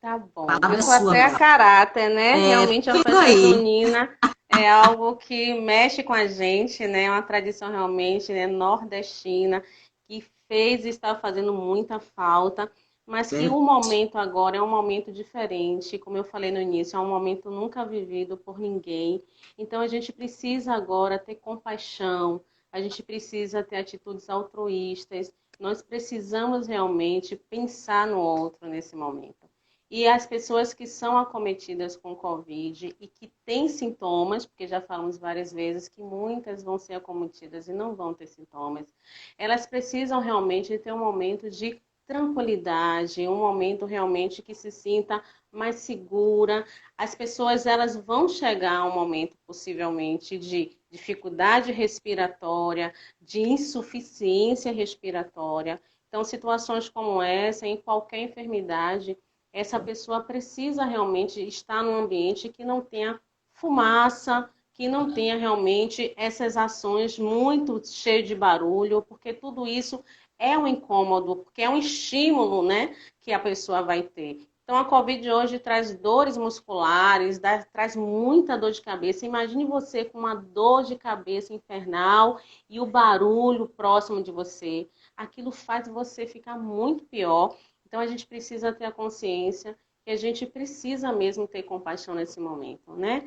Tá bom. Palavra Eu vou sua, até a Bela. caráter, né? Realmente a Tudo festa aí. junina é algo que mexe com a gente, né? É uma tradição realmente, né, nordestina, que fez e está fazendo muita falta, mas que o momento agora é um momento diferente, como eu falei no início, é um momento nunca vivido por ninguém. Então a gente precisa agora ter compaixão, a gente precisa ter atitudes altruístas, nós precisamos realmente pensar no outro nesse momento. E as pessoas que são acometidas com Covid e que têm sintomas, porque já falamos várias vezes que muitas vão ser acometidas e não vão ter sintomas, elas precisam realmente ter um momento de tranquilidade, um momento realmente que se sinta mais segura. As pessoas elas vão chegar a um momento possivelmente de dificuldade respiratória, de insuficiência respiratória. Então, situações como essa, em qualquer enfermidade, essa pessoa precisa realmente estar num ambiente que não tenha fumaça, que não tenha realmente essas ações muito cheias de barulho, porque tudo isso é um incômodo, porque é um estímulo, né, que a pessoa vai ter. Então, a Covid hoje traz dores musculares, traz muita dor de cabeça. Imagine você com uma dor de cabeça infernal e o barulho próximo de você. Aquilo faz você ficar muito pior. Então, a gente precisa ter a consciência que a gente precisa mesmo ter compaixão nesse momento, né?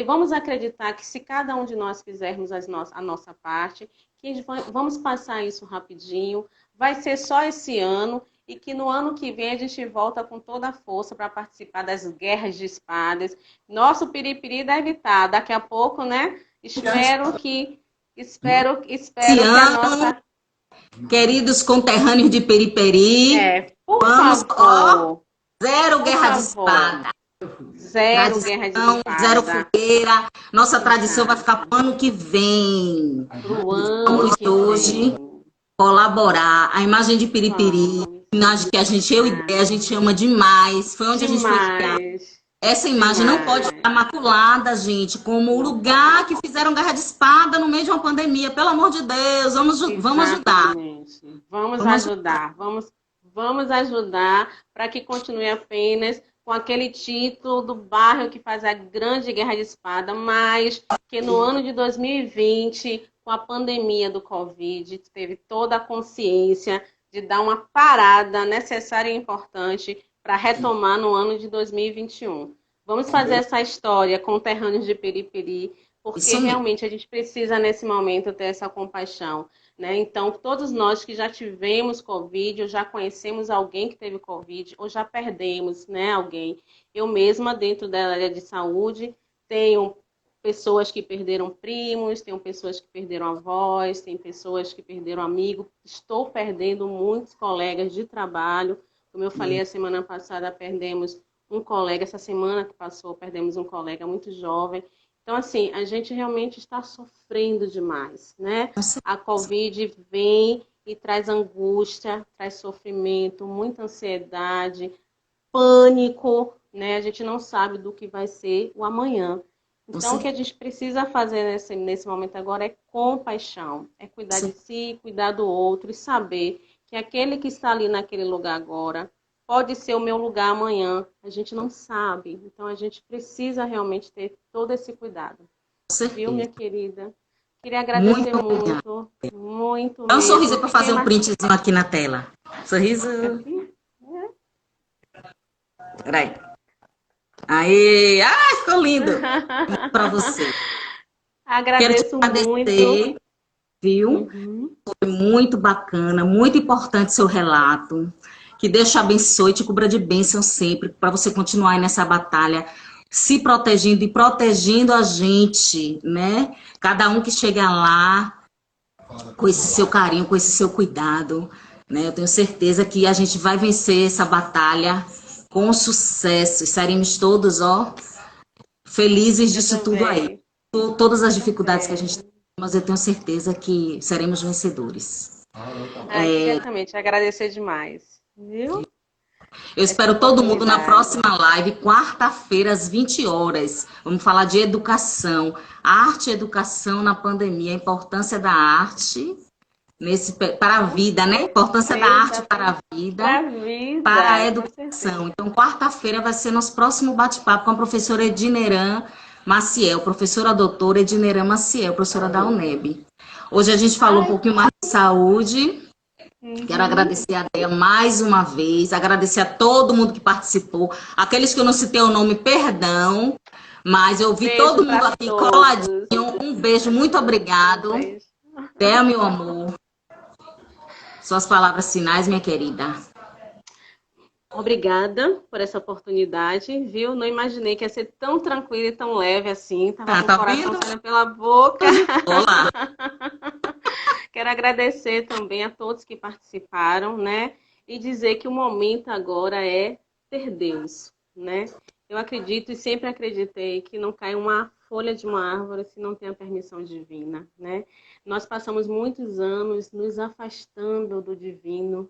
Vamos acreditar que se cada um de nós fizermos a nossa parte, que vamos passar isso rapidinho, vai ser só esse ano e que no ano que vem a gente volta com toda a força para participar das guerras de espadas. Nosso piripiri deve estar daqui a pouco, né? Espero que a nossa... Queridos conterrâneos de Periperi, por vamos, favor. Zero Por guerra de favor. espada. Zero guerra de espada. Zero fogueira. Nossa tradição vai ficar para o ano que vem. Pro ano Vamos que hoje vem. colaborar. A imagem de Piripiri, imagem que a gente ama demais. Foi onde a gente foi criado. Essa imagem não pode ficar maculada, gente, como o lugar que fizeram guerra de espada no meio de uma pandemia. Pelo amor de Deus, vamos ajudar. Vamos ajudar. Vamos ajudar para que continue apenas com aquele título do bairro que faz a grande guerra de espada, mas que no ano de 2020, com a pandemia do Covid, teve toda a consciência de dar uma parada necessária e importante para retomar no ano de 2021. Vamos fazer essa história conterrâneos de Periperi, porque realmente a gente precisa, nesse momento, ter essa compaixão. Né? Então, todos nós que já tivemos Covid, ou já conhecemos alguém que teve Covid, ou já perdemos, né, alguém. Eu mesma, dentro da área de saúde, tenho pessoas que perderam primos, tenho pessoas que perderam avós, tem pessoas que perderam amigos. Estou perdendo muitos colegas de trabalho. Como eu falei, a semana passada perdemos um colega, essa semana que passou perdemos um colega muito jovem. Então, assim, a gente realmente está sofrendo demais, né? A Covid vem e traz angústia, traz sofrimento, muita ansiedade, pânico, né? A gente não sabe do que vai ser o amanhã. Então, o que a gente precisa fazer nesse momento agora é compaixão, é cuidar de si, cuidar do outro e saber que aquele que está ali naquele lugar agora pode ser o meu lugar amanhã, a gente não sabe. Então, a gente precisa realmente ter todo esse cuidado. Viu, minha querida? Queria agradecer muito. Dá um sorriso para fazer um printzinho aqui na tela. Sorriso. Peraí. Aí, ficou lindo. Para você. Agradeço muito. Viu? Foi muito bacana, muito importante seu relato. Que Deus te abençoe, te cubra de bênção sempre, para você continuar aí nessa batalha, se protegendo e protegendo a gente, né? Cada um que chega lá, com esse seu carinho, com esse seu cuidado, né? Eu tenho certeza que a gente vai vencer essa batalha com sucesso. Estaremos todos, felizes disso tudo aí. Todas as dificuldades que a gente tem, mas eu tenho certeza que seremos vencedores. Ai, quero também te agradecer demais, viu? Eu Essa espero todo mundo na oportunidade. próxima live, quarta-feira, às 20 horas. Vamos falar de educação, arte e educação na pandemia, a importância da arte para a Com vida, né? A importância da arte certeza, para a vida, para a para a vida, com educação. certeza. Então, quarta-feira vai ser nosso próximo bate-papo com a professora Edineran Maciel, professora doutora Edineran Maciel, professora da UNEB. Hoje a gente falou um Ai, pouquinho mais de saúde. Quero uhum. agradecer a Dea mais uma vez, agradecer a todo mundo que participou. Aqueles que eu não citei o nome, perdão, mas eu vi Beijo todo mundo para aqui todos. coladinho. Um beijo, muito Um obrigado. beijo. Dea, meu amor, suas palavras finais, minha querida. Obrigada por essa oportunidade, viu? Não imaginei que ia ser tão tranquilo e tão leve assim. Tava Ah, com o tá coração vendo? saindo pela boca. Olá. Quero agradecer também a todos que participaram, né? E dizer que o momento agora é ter Deus, né? Eu acredito e sempre acreditei que não cai uma folha de uma árvore se não tem a permissão divina, né? Nós passamos muitos anos nos afastando do divino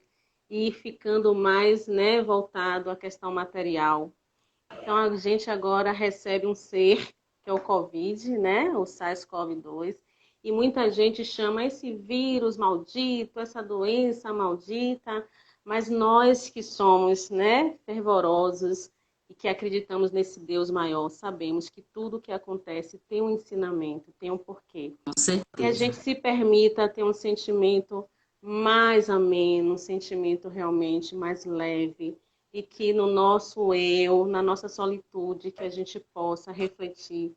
e ficando mais, né, voltado à questão material. Então a gente agora recebe um ser que é o Covid, né, o SARS-CoV-2, e muita gente chama esse vírus maldito, essa doença maldita, mas nós que somos, né, fervorosos e que acreditamos nesse Deus maior, sabemos que tudo que acontece tem um ensinamento, tem um porquê. Com Que a certeza. gente se permita ter um sentimento mais ameno, um sentimento realmente mais leve, e que no nosso eu, na nossa solitude, que a gente possa refletir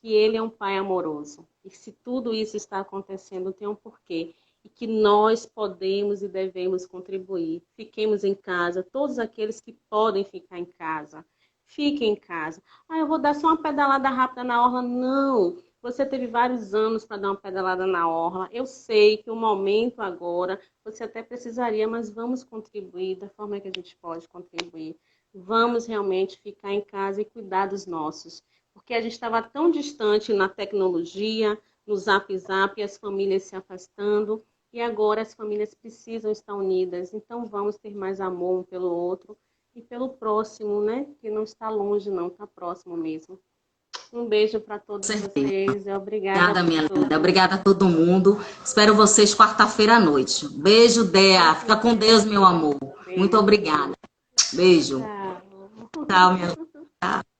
que Ele é um Pai amoroso. E se tudo isso está acontecendo, tem um porquê. E que nós podemos e devemos contribuir. Fiquemos em casa, todos aqueles que podem ficar em casa. Fiquem em casa. Ah, eu vou dar só uma pedalada rápida na orla. Não! Você teve vários anos para dar uma pedalada na orla. Eu sei que o momento agora você até precisaria, mas vamos contribuir da forma que a gente pode contribuir. Vamos realmente ficar em casa e cuidar dos nossos. Porque a gente estava tão distante na tecnologia, no Zap Zap, e as famílias se afastando, e agora as famílias precisam estar unidas. Então vamos ter mais amor um pelo outro e pelo próximo, né? Que não está longe, não, está próximo mesmo. Um beijo para Com todos certeza. vocês e obrigada Obrigada, por minha linda. tudo. Obrigada a todo mundo. Espero vocês quarta-feira à noite. Beijo, Dea. Com Fica com Deus, certeza. meu amor. Muito Beijo. obrigada. Beijo. Tchau. Tchau, minha. Tchau.